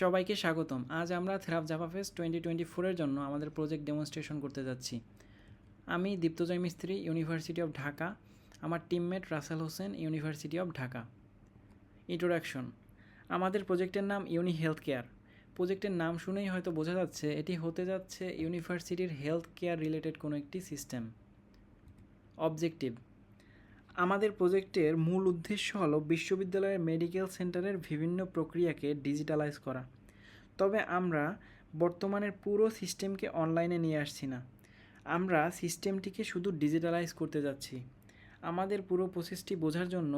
সবাইকে স্বাগতম। আজ আমরা থেরাপ জাভা ফেস্ট 2024 জন্য আমাদের প্রজেক্ট ডেমনস্ট্রেশন করতে যাচ্ছি। আমি দীপ্তজয় মিস্ত্রি, ইউনিভার্সিটি অফ ঢাকা। আমার teammate Rasel Hossain, university of Dhaka. Introduction. আমাদের প্রজেক্টের নাম ইউনি হেলথ কেয়ার। প্রজেক্টের নাম শুনেই হয়তো বোঝা যাচ্ছে এটি হতে যাচ্ছে ইউনিভার্সিটির হেলথ কেয়ার রিলেটেড কোনো একটি সিস্টেম। অবজেক্টিভ। আমাদের প্রজেক্টের মূল উদ্দেশ্য হলো বিশ্ববিদ্যালয়ের মেডিকেল সেন্টারের বিভিন্ন প্রক্রিয়াকে ডিজিটালাইজ করা। তবে আমরা বর্তমানের পুরো সিস্টেমকে অনলাইনে নিয়ে আসছি না, আমরা সিস্টেমটিকে শুধু ডিজিটালাইজ করতে যাচ্ছি। আমাদের পুরো প্রসেসটি বোঝার জন্য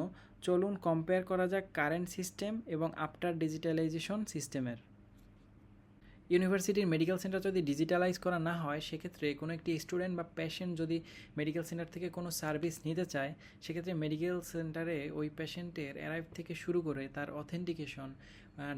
চলুন কম্পেয়ার করা যাক কারেন্ট সিস্টেম এবং আফটার ডিজিটালাইজেশন সিস্টেমের। ইউনিভার্সিটির মেডিকেল সেন্টার যদি ডিজিটালাইজ করা না হয়, সেক্ষেত্রে কোনো একটি স্টুডেন্ট বা পেশেন্ট যদি মেডিকেল সেন্টার থেকে কোনো সার্ভিস নিতে চায়, সেক্ষেত্রে মেডিকেল সেন্টারে ওই পেশেন্টের অ্যারাইভ থেকে শুরু করে তার অথেন্টিকেশন,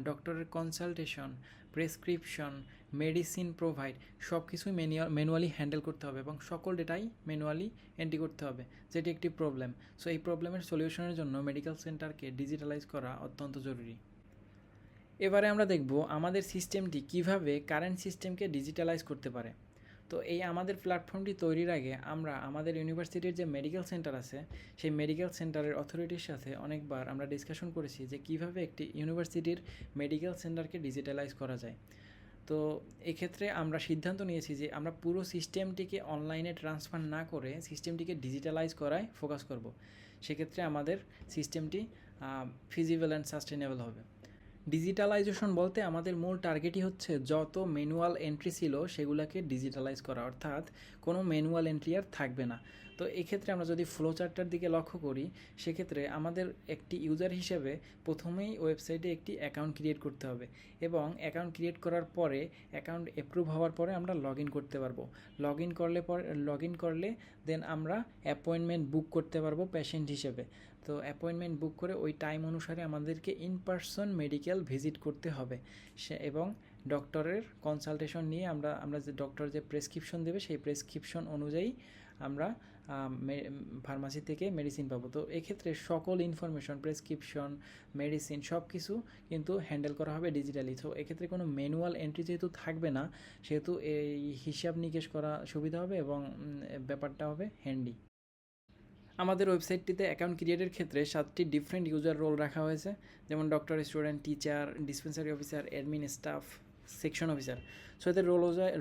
ডক্টরের কনসালটেশন, প্রেসক্রিপশন, মেডিসিন প্রোভাইড সব কিছুই ম্যানুয়ালি হ্যান্ডেল করতে হবে এবং সকল ডেটাই ম্যানুয়ালি এন্ট্রি করতে হবে, যেটি একটি প্রবলেম। সো এই প্রবলেমের সলিউশনের জন্য মেডিকেল সেন্টারকে ডিজিটালাইজ করা অত্যন্ত জরুরি। এবারে আমরা দেখব আমাদের সিস্টেমটি কিভাবে কারেন্ট সিস্টেমকে ডিজিটালাইজ করতে পারে। তো এই আমাদের প্ল্যাটফর্মটি তৈরির আগে আমরা আমাদের ইউনিভার্সিটির যে মেডিকেল সেন্টার আছে, সেই মেডিকেল সেন্টারের অথরিটির সাথে অনেকবার আমরা ডিসকাশন করেছি যে কিভাবে একটি ইউনিভার্সিটির মেডিকেল সেন্টারকে ডিজিটালাইজ করা যায়। তো এক্ষেত্রে আমরা সিদ্ধান্ত নিয়েছি যে আমরা পুরো সিস্টেমটিকে অনলাইনে ট্রান্সফার না করে সিস্টেমটিকে ডিজিটালাইজ করায় ফোকাস করব। সেক্ষেত্রে আমাদের সিস্টেমটি ফিজিবল অ্যান্ড সাস্টেনেবল হবে। ডিজিটালাইজেশন বলতে আমাদের মূল টার্গেটই হচ্ছে যত ম্যানুয়াল এন্ট্রি ছিল সেগুলোকে ডিজিটালাইজ করা, অর্থাৎ কোনো ম্যানুয়াল এন্ট্রি আর থাকবে না। তো এক্ষেত্রে আমরা যদি ফ্লো চার্টটার দিকে লক্ষ্য করি, সেক্ষেত্রে আমাদের একটি ইউজার হিসেবে প্রথমেই ওয়েবসাইটে একটি অ্যাকাউন্ট ক্রিয়েট করতে হবে এবং অ্যাকাউন্ট ক্রিয়েট করার পরে অ্যাকাউন্ট অ্যাপ্রুভ হওয়ার পরে আমরা লগ ইন করতে পারবো। লগ ইন করলে দেন আমরা অ্যাপয়েন্টমেন্ট বুক করতে পারবো পেশেন্ট হিসেবে। তো অ্যাপয়েন্টমেন্ট বুক করে ওই টাইম অনুসারে আমাদেরকে ইন পারসন মেডিকেল ভিজিট করতে হবে এবং ডক্টরের কনসালটেশন নিয়ে আমরা যে ডক্টর যে প্রেসক্রিপশন দেবে সেই প্রেসক্রিপশন অনুযায়ী আমরা ফার্মাসি থেকে মেডিসিন পাবো। তো এক্ষেত্রে সকল ইনফরমেশন, প্রেসক্রিপশন, মেডিসিন সব কিছু কিন্তু হ্যান্ডেল করা হবে ডিজিটালি। তো এক্ষেত্রে কোনো ম্যানুয়াল এন্ট্রি যেহেতু থাকবে না, সেহেতু এই হিসাব নিকেশ করা সুবিধা হবে এবং ব্যাপারটা হবে হ্যান্ডি। আমাদের ওয়েবসাইটটিতে অ্যাকাউন্ট ক্রিয়েটের ক্ষেত্রে 7টি ডিফারেন্ট ইউজার রোল রাখা হয়েছে, যেমন doctor, student, teacher, dispensary officer, admin staff, section officer. So এদের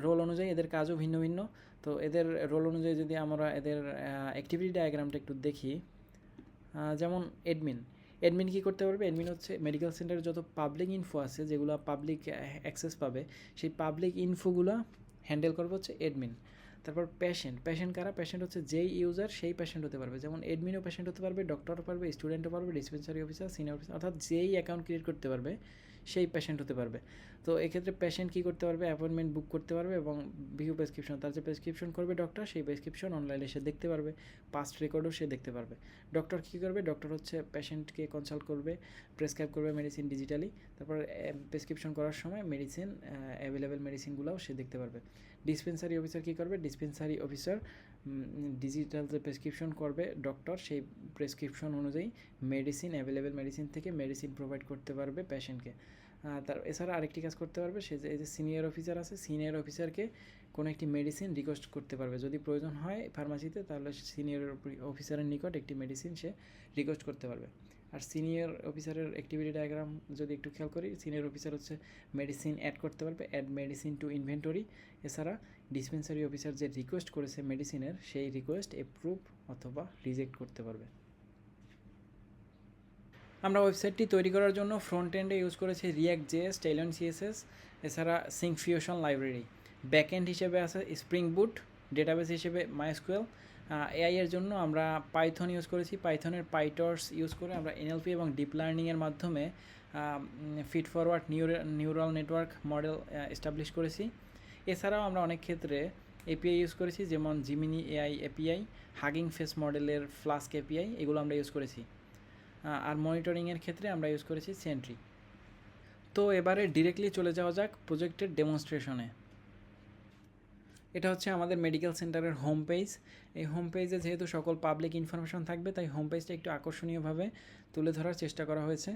রোল অনুযায়ী এদের কাজও ভিন্ন ভিন্ন। তো এদের রোল অনুযায়ী যদি আমরা এদের অ্যাক্টিভিটি ডায়াগ্রামটা একটু দেখি, যেমন অ্যাডমিন কী করতে পারবে? অ্যাডমিন হচ্ছে মেডিকেল সেন্টারের যত পাবলিক ইনফো আছে, যেগুলো পাবলিক অ্যাক্সেস পাবে, সেই পাবলিক ইনফোগুলো হ্যান্ডেল করবে হচ্ছে অ্যাডমিন। তারপর পেশেন্ট কারা? পেশেন্ট হচ্ছে যেই ইউজার সেই পেশেন্ট হতে পারবে, যেমন অ্যাডমিনও পেশেন্ট হতে পারবে, ডক্টরও পারবে, স্টুডেন্টও পারবে, ডিসপেন্সারি অফিসার, সিনিয়র অফিসার, অর্থাৎ যেই অ্যাকাউন্ট ক্রিয়েট করতে পারবে সেই পেশেন্ট হতে পারবে। তো এক্ষেত্রে পেশেন্ট কী করতে পারবে? অ্যাপয়েন্টমেন্ট বুক করতে পারবে এবং ভিউ প্রেসক্রিপশন, তার যে প্রেসক্রিপশন করবে ডক্টর, সেই প্রেসক্রিপশন অনলাইনে সে দেখতে পারবে, পাস্ট রেকর্ডও সে দেখতে পারবে। ডক্টর কী করবে? ডক্টর হচ্ছে পেশেন্টকে কনসাল্ট করবে, প্রেসক্রাইব করবে মেডিসিন ডিজিটালি, তারপর প্রেসক্রিপশন করার সময় মেডিসিন অ্যাভেলেবেল মেডিসিনগুলোও সে দেখতে পারবে। ডিসপেন্সারি অফিসার কী করবে? ডিসপেন্সারি অফিসার ডিজিটাল যে প্রেসক্রিপশন করবে ডক্টর, সেই প্রেসক্রিপশন অনুযায়ী মেডিসিন, অ্যাভেলেবেল মেডিসিন থেকে মেডিসিন প্রোভাইড করতে পারবে পেশেন্টকে। তার এছাড়া আরেকটি কাজ করতে পারবে, সে যে এই যে সিনিয়র অফিসার আছে, সিনিয়র অফিসারকে কোনো একটি মেডিসিন রিকোয়েস্ট করতে পারবে। যদি প্রয়োজন হয় ফার্মাসিতে, তাহলে সিনিয়র অফিসারের নিকট একটি মেডিসিন সে রিকোয়েস্ট করতে পারবে। আর সিনিয়র অফিসারের অ্যাক্টিভিটি ডায়াগ্রাম যদি একটু খেয়াল করি, সিনিয়র অফিসার হচ্ছে মেডিসিন অ্যাড করতে পারবে, অ্যাড মেডিসিন টু ইনভেন্টরি। এছাড়া ডিসপেন্সারি অফিসার যে রিকোয়েস্ট করেছে মেডিসিনের, সেই রিকোয়েস্ট অ্যাপ্রুভ অথবা রিজেক্ট করতে পারবে। আমরা ওয়েবসাইটটি তৈরি করার জন্য ফ্রন্ট এন্ডে ইউজ করেছি React.js, Tailwind CSS, এছাড়া সিঙ্কফিউশন লাইব্রেরি। ব্যাক এন্ড হিসেবে আছে স্প্রিং বুট, ডেটাবেস হিসেবে MySQL। এআই এর জন্য আমরা পাইথন ইউজ করেছি, পাইথনের পাইটর্স ইউজ করে আমরা NLP এবং ডিপ লার্নিংয়ের মাধ্যমে feed forward neural network model establish করেছি। এছাড়াও আমরা অনেক ক্ষেত্রে এপিআই ইউজ করেছি, যেমন Gemini AI API, hugging face মডেলের ফ্লাস্ক এপিআই, এগুলো আমরা ইউজ করেছি। আর মনিটরিংয়ের ক্ষেত্রে আমরা ইউজ করেছি সেন্ট্রি। তো এবারে ডিরেক্টলি চলে যাওয়া যাক প্রজেক্টের ডেমনস্ট্রেশনে। এটা হচ্ছে আমাদের মেডিকেল সেন্টারের হোম পেজ। এই হোম পেজে যেহেতু সকল পাবলিক ইনফরমেশন থাকবে, তাই হোম পেজটা একটু আকর্ষণীয়ভাবে তুলে ধরার চেষ্টা করা হয়েছে।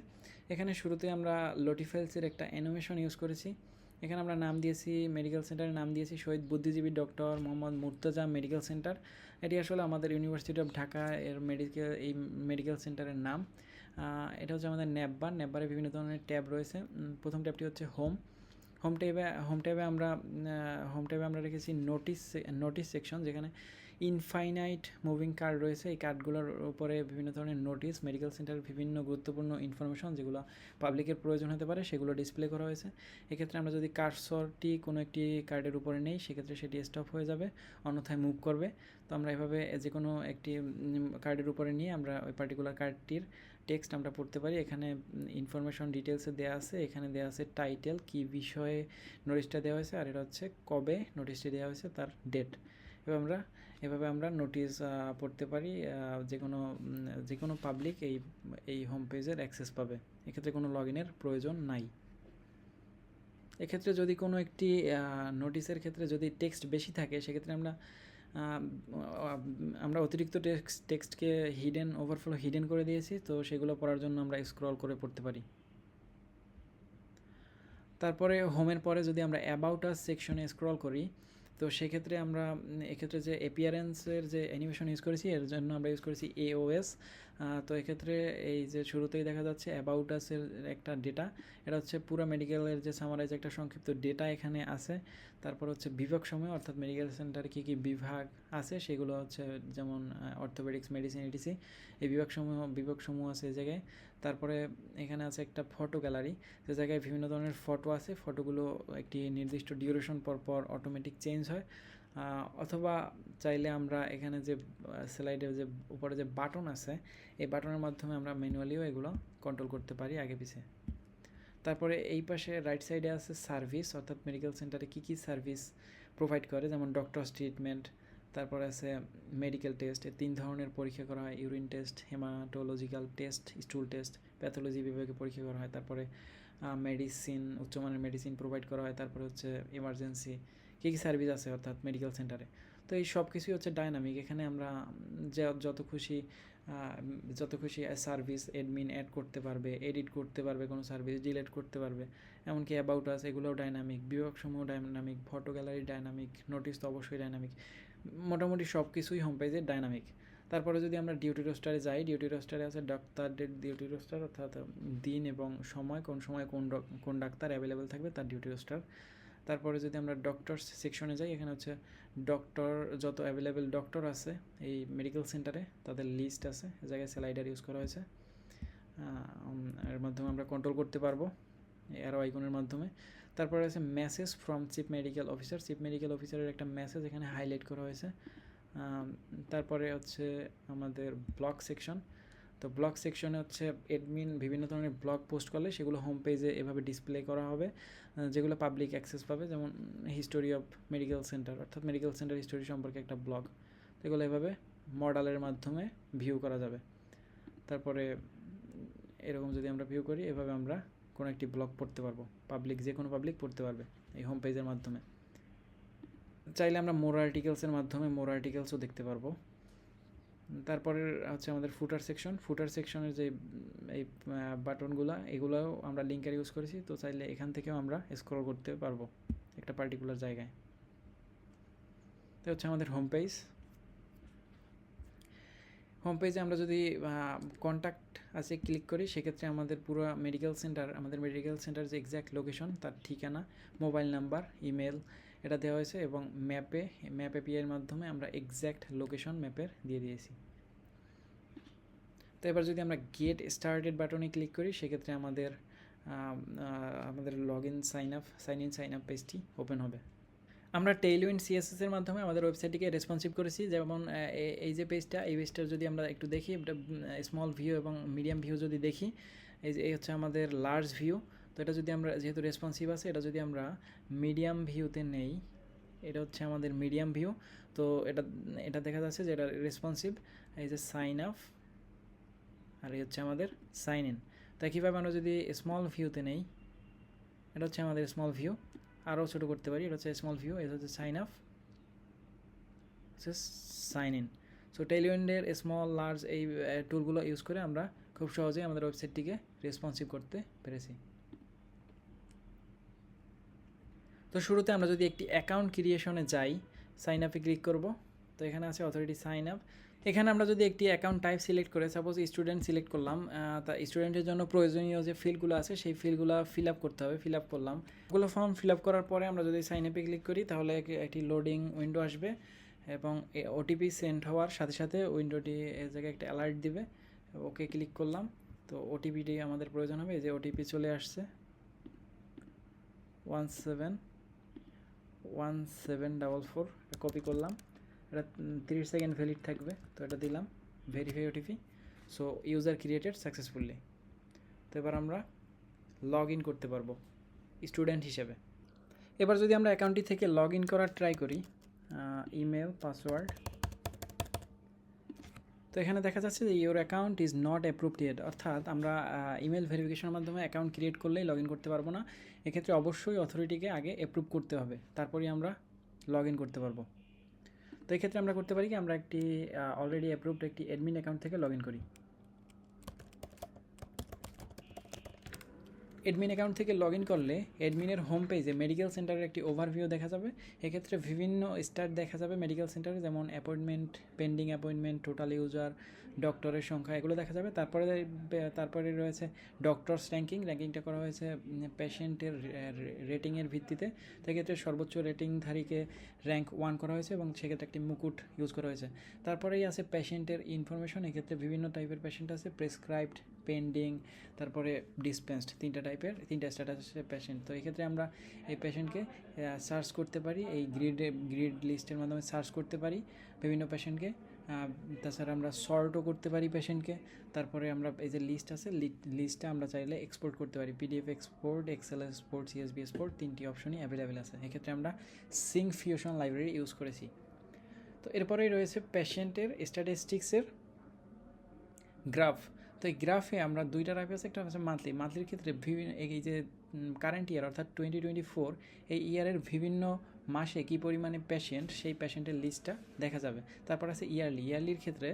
এখানে শুরুতে আমরা লোটিফাইলসের একটা অ্যানিমেশন ইউজ করেছি। এখানে আমরা নাম দিয়েছি, মেডিকেল সেন্টারের নাম দিয়েছি Shaheed Buddhijibi doctor Mohammad Murtaza medical centre. এটি আসলে আমাদের ইউনিভার্সিটি অফ ঢাকা এর মেডিকেল সেন্টারের নাম। এটা হচ্ছে আমাদের ন্যাববার। ন্যাববারে বিভিন্ন ধরনের ট্যাব রয়েছে। প্রথম ট্যাবটি হচ্ছে হোম ট্যাবে আমরা রেখেছি নোটিস সেকশন, যেখানে ইনফাইনাইট মুভিং কার্ড রয়েছে। এই কার্ডগুলোর উপরে বিভিন্ন ধরনের নোটিস, মেডিকেল সেন্টারের বিভিন্ন গুরুত্বপূর্ণ ইনফরমেশন যেগুলো পাবলিকের প্রয়োজন হতে পারে সেগুলো ডিসপ্লে করা হয়েছে। এক্ষেত্রে আমরা যদি কার্সরটি কোনো একটি কার্ডের উপরে নেই, সেক্ষেত্রে সেটি স্টপ হয়ে যাবে, অন্যথায় মুভ করবে। তো আমরা এভাবে যে কোনো একটি কার্ডের উপরে নিয়ে আমরা ওই পার্টিকুলার কার্ডটির টেক্সট আমরা পড়তে পারি। এখানে ইনফরমেশন ডিটেলসে দেওয়া আছে। এখানে দেওয়া আছে টাইটেল, কী বিষয়ে নোটিশটা দেওয়া হয়েছে, আর এটা হচ্ছে কবে নোটিশটি দেওয়া হয়েছে তার ডেট। এভাবে আমরা নোটিশ পড়তে পারি। যে কোনো পাবলিক এই হোম পেজের অ্যাক্সেস পাবে। এক্ষেত্রে কোনো লগ ইনের প্রয়োজন নাই। এক্ষেত্রে যদি কোনো একটি নোটিশের ক্ষেত্রে যদি টেক্সট বেশি থাকে, সেক্ষেত্রে আমরা অতিরিক্ত টেক্সটকে ওভারফ্লো হিডেন করে দিয়েছি, তো সেগুলো পড়ার জন্য আমরা স্ক্রল করে পড়তে পারি। তারপরে হোমের পরে যদি আমরা অ্যাবাউট আস সেকশনে স্ক্রল করি, তো সেক্ষেত্রে আমরা এক্ষেত্রে যে অ্যাপিয়ারেন্সের যে অ্যানিমেশন ইউজ করেছি, এর জন্য আমরা ইউজ করেছি AOS। তো এক্ষেত্রে এই যে শুরুতেই দেখা যাচ্ছে অ্যাবাউট আসের একটা ডেটা, এটা হচ্ছে পুরো মেডিকেলের যে সামারাইজ একটা সংক্ষিপ্ত ডেটা এখানে আছে। তারপর হচ্ছে বিভাগ সময়, অর্থাৎ মেডিকেল সেন্টারে কী কী বিভাগ আছে সেগুলো হচ্ছে, যেমন অর্থোপেডিক্স, মেডিসিন, ETC, এই বিভাগসমূহ আছে এই জায়গায়। তারপরে এখানে আছে একটা ফটো গ্যালারি, যে জায়গায় বিভিন্ন ধরনের ফটো আছে। ফটোগুলো একটি নির্দিষ্ট ডিউরেশন পর অটোমেটিক চেঞ্জ হয়, অথবা চাইলে আমরা এখানে যে স্লাইডের যে উপরে যে বাটন আছে, এই বাটনের মাধ্যমে আমরা ম্যানুয়ালিও এগুলো কন্ট্রোল করতে পারি আগে পিছে। তারপরে এই পাশে রাইট সাইডে আছে সার্ভিস, অর্থাৎ মেডিকেল সেন্টারে কী কী সার্ভিস প্রোভাইড করে, যেমন ডক্টরস ট্রিটমেন্ট। তারপরে আছে মেডিকেল টেস্ট, 3 ধরনের পরীক্ষা করা হয়: urine test, haematological test, স্টুল test. Pathology বিভাগে পরীক্ষা করা হয়। তারপরে মেডিসিন, উচ্চমানের মেডিসিন প্রোভাইড করা হয়। তারপরে হচ্ছে ইমার্জেন্সি, কী কী সার্ভিস আছে অর্থাৎ মেডিকেল সেন্টারে। তো এই সব কিছুই হচ্ছে ডাইনামিক। এখানে আমরা যত খুশি সার্ভিস অ্যাডমিন অ্যাড করতে পারবে, এডিট করতে পারবে, কোনো সার্ভিস ডিলিট করতে পারবে। এমনকি অ্যাবাউট আস, এগুলোও ডাইনামিক। বিভাগসমূহ dynamic, photo gallery dynamic, notice তো অবশ্যই ডাইনামিক। মোটামুটি সব কিছুই হোম পেজে ডাইনামিক। তারপরে যদি আমরা ডিউটি রোস্টারে যাই, ডিউটি রোস্টারে আছে ডাক্তার ডেট ডিউটি রোস্টার, অর্থাৎ দিন এবং সময়, কোন সময় কোন ডাক্তার অ্যাভেলেবেল থাকবে তার ডিউটি রোস্টার। তারপরে যদি আমরা ডক্টরস সেকশনে যাই, এখানে হচ্ছে যত অ্যাভেলেবেল ডক্টর আছে এই মেডিকেল সেন্টারে তাদের লিস্ট আছে। এ জায়গায় স্লাইডার ইউজ করা হয়েছে, এর মাধ্যমে আমরা কন্ট্রোল করতে পারবো অ্যারো আইকনের মাধ্যমে। তারপরে আছে message from chief medical officer. Chief medical অফিসারের একটা মেসেজ এখানে হাইলাইট করা হয়েছে। তারপরে হচ্ছে আমাদের ব্লগ সেকশন। তো ব্লগ সেকশনে হচ্ছে অ্যাডমিন বিভিন্ন ধরনের ব্লগ পোস্ট করলে সেগুলো হোম পেজে এভাবে ডিসপ্লে করা হবে, যেগুলো পাবলিক অ্যাক্সেস পাবে, যেমন হিস্টোরি অফ মেডিকেল সেন্টার, অর্থাৎ মেডিকেল সেন্টার হিস্টোরি সম্পর্কে একটা ব্লগ। তো এগুলো এভাবে মডেলের মাধ্যমে ভিউ করা যাবে। তারপরে এরকম যদি আমরা ভিউ করি, এভাবে আমরা কোনো একটি ব্লগ পড়তে পারবো, যে কোনো পাবলিক পড়তে পারবে এই হোম পেজের মাধ্যমে। চাইলে আমরা মোর আর্টিকেলসের মাধ্যমে মোর আর্টিকেলসও দেখতে পারবো। তারপরে হচ্ছে আমাদের ফুটার সেকশনের যে এই বাটনগুলো, এগুলোও আমরা লিঙ্কার ইউজ করেছি। তো চাইলে এখান থেকেও আমরা স্ক্রল করতে পারবো একটা পার্টিকুলার জায়গায়। তো হচ্ছে আমাদের হোম পেজে আমরা যদি কন্ট্যাক্ট আছে ক্লিক করি, সেক্ষেত্রে আমাদের পুরো মেডিকেল সেন্টার যে এক্স্যাক্ট লোকেশন, তার ঠিকানা, মোবাইল নাম্বার, ইমেল এটা দেওয়া হয়েছে, এবং ম্যাপ API-এর মাধ্যমে আমরা এক্স্যাক্ট লোকেশন ম্যাপের দিয়ে দিয়েছি। তো এবার যদি আমরা গেট স্টার্টেড বাটনে ক্লিক করি, সেক্ষেত্রে আমাদের লগ ইন সাইন আপ পেজটি ওপেন হবে। আমরা টেইলউইন্ড CSS-এর মাধ্যমে আমাদের ওয়েবসাইটটিকে রেসপন্সিভ করেছি। যেমন এই পেজটার যদি আমরা একটু দেখি, স্মল ভিউ এবং মিডিয়াম ভিউ যদি দেখি, এই হচ্ছে আমাদের লার্জ ভিউ। তো এটা যদি আমরা, যেহেতু রেসপন্সিভ আছে, এটা যদি আমরা মিডিয়াম ভিউতে নেই, এটা হচ্ছে আমাদের মিডিয়াম ভিউ। তো এটা দেখা যাচ্ছে যে এটা রেসপন্সিভ। এই যে সাইন আপ, আর এই হচ্ছে আমাদের সাইন ইন। তো কীভাবে আমরা যদি স্মল ভিউতে নেই, এটা হচ্ছে আমাদের স্মল ভিউ, আরও ছোটো করতে পারি, এটা হচ্ছে স্মল ভিউ, এটা হচ্ছে সাইন আপ, হচ্ছে সাইন ইন। সো টেইলউইন্ডের স্মল লার্জ এই টুলগুলো ইউজ করে আমরা খুব সহজেই আমাদের ওয়েবসাইটটিকে রেসপন্সিভ করতে পেরেছি। তো শুরুতে আমরা যদি একটি অ্যাকাউন্ট ক্রিয়েশনে যাই, সাইন আপে ক্লিক করব। তো এখানে আছে অথরিটি সাইন আপ। এখানে আমরা যদি একটি অ্যাকাউন্ট টাইপ সিলেক্ট করে সাপোজ স্টুডেন্ট সিলেক্ট করলাম, তা স্টুডেন্টের জন্য প্রয়োজনীয় যে ফিল্ডগুলো আছে সেই ফিল্ডগুলো ফিল আপ করতে হবে, ফিল আপ করলাম। ওগুলো ফর্ম ফিল আপ করার পরে আমরা যদি সাইন আপে ক্লিক করি তাহলে একটি লোডিং উইন্ডো আসবে এবং ওটিপি সেন্ড হওয়ার সাথে সাথে উইন্ডোটি এ জায়গায় একটা অ্যালার্ট দিবে। ওকে ক্লিক করলাম। তো ওটিপিটি আমাদের প্রয়োজন হবে, এই যে ওটিপি চলে আসছে 1744, কপি করলাম। এটা 30 সেকেন্ড ভ্যালিড থাকবে, তো এটা দিলাম verify OTP. So user created successfully. তো এবার আমরা লগ ইন করতে পারবো স্টুডেন্ট হিসেবে। এবার যদি আমরা অ্যাকাউন্টটি থেকে লগ ইন করার ট্রাই করি, ইমেল পাসওয়ার্ড, তো এখানে দেখা যাচ্ছে যে your account is not approved yet, অর্থাৎ আমরা ইমেল ভেরিফিকেশনের মাধ্যমে অ্যাকাউন্ট ক্রিয়েট করলেই লগ ইন করতে পারবো না। এক্ষেত্রে অবশ্যই অথরিটিকে আগে অ্যাপ্রুভ করতে হবে, তারপরেই আমরা লগ ইন করতে পারবো। তো এক্ষেত্রে আমরা করতে পারি কি, আমরা একটি অলরেডি অ্যাপ্রুভড একটি অ্যাডমিন অ্যাকাউন্ট থেকে লগ ইন করি। অ্যাডমিন অ্যাকাউন্ট থেকে লগ ইন করলে অ্যাডমিনের হোম পেজে মেডিকেল সেন্টারের একটি ওভারভিউ দেখা যাবে। এক্ষেত্রে বিভিন্ন স্টার্ট দেখা যাবে মেডিকেল সেন্টারে, যেমন appointment, pending appointment, total user, ডক্টরের সংখ্যা, এগুলো দেখা যাবে। তারপরে রয়েছে ডক্টরস র্যাঙ্কিংটা করা হয়েছে পেশেন্টের রেটিংয়ের ভিত্তিতে। তো এক্ষেত্রে সর্বোচ্চ রেটিংধারীকে র্যাঙ্ক 1 করা হয়েছে এবং সেক্ষেত্রে একটি মুকুট ইউজ করা হয়েছে। তারপরেই আছে পেশেন্টের ইনফরমেশন। এক্ষেত্রে বিভিন্ন টাইপের পেশেন্ট আছে, প্রেসক্রাইবড, পেন্ডিং, তারপরে ডিসপেন্সড, তিনটা স্ট্যাটাসের পেশেন্ট। তো এক্ষেত্রে আমরা এই পেশেন্টকে সার্চ করতে পারি, এই গ্রিড লিস্টের মাধ্যমে সার্চ করতে পারি বিভিন্ন পেশেন্টকে। তাছাড়া আমরা সর্টও করতে পারি পেশেন্টকে। তারপরে আমরা এই যে লিস্ট আছে, লিস্টটা আমরা চাইলে এক্সপোর্ট করতে পারি, PDF export, Excel export, CSV export, তিনটি অপশনই অ্যাভেলেবেল আছে। এক্ষেত্রে আমরা সিঙ্কফিউশন লাইব্রেরি ইউজ করেছি। তো এরপরেই রয়েছে পেশেন্টের স্ট্যাটিস্টিক্সের গ্রাফ। তো এই গ্রাফে আমরা দুইটা টাইপ আছে, একটা হচ্ছে মান্থলির ক্ষেত্রে বিভিন্ন এই যে কারেন্ট ইয়ার অর্থাৎ 2024 এই ইয়ারের বিভিন্ন মাসে কী পরিমাণে পেশেন্ট, সেই পেশেন্টের লিস্টটা দেখা যাবে। তারপর আছে ইয়ারলির ক্ষেত্রে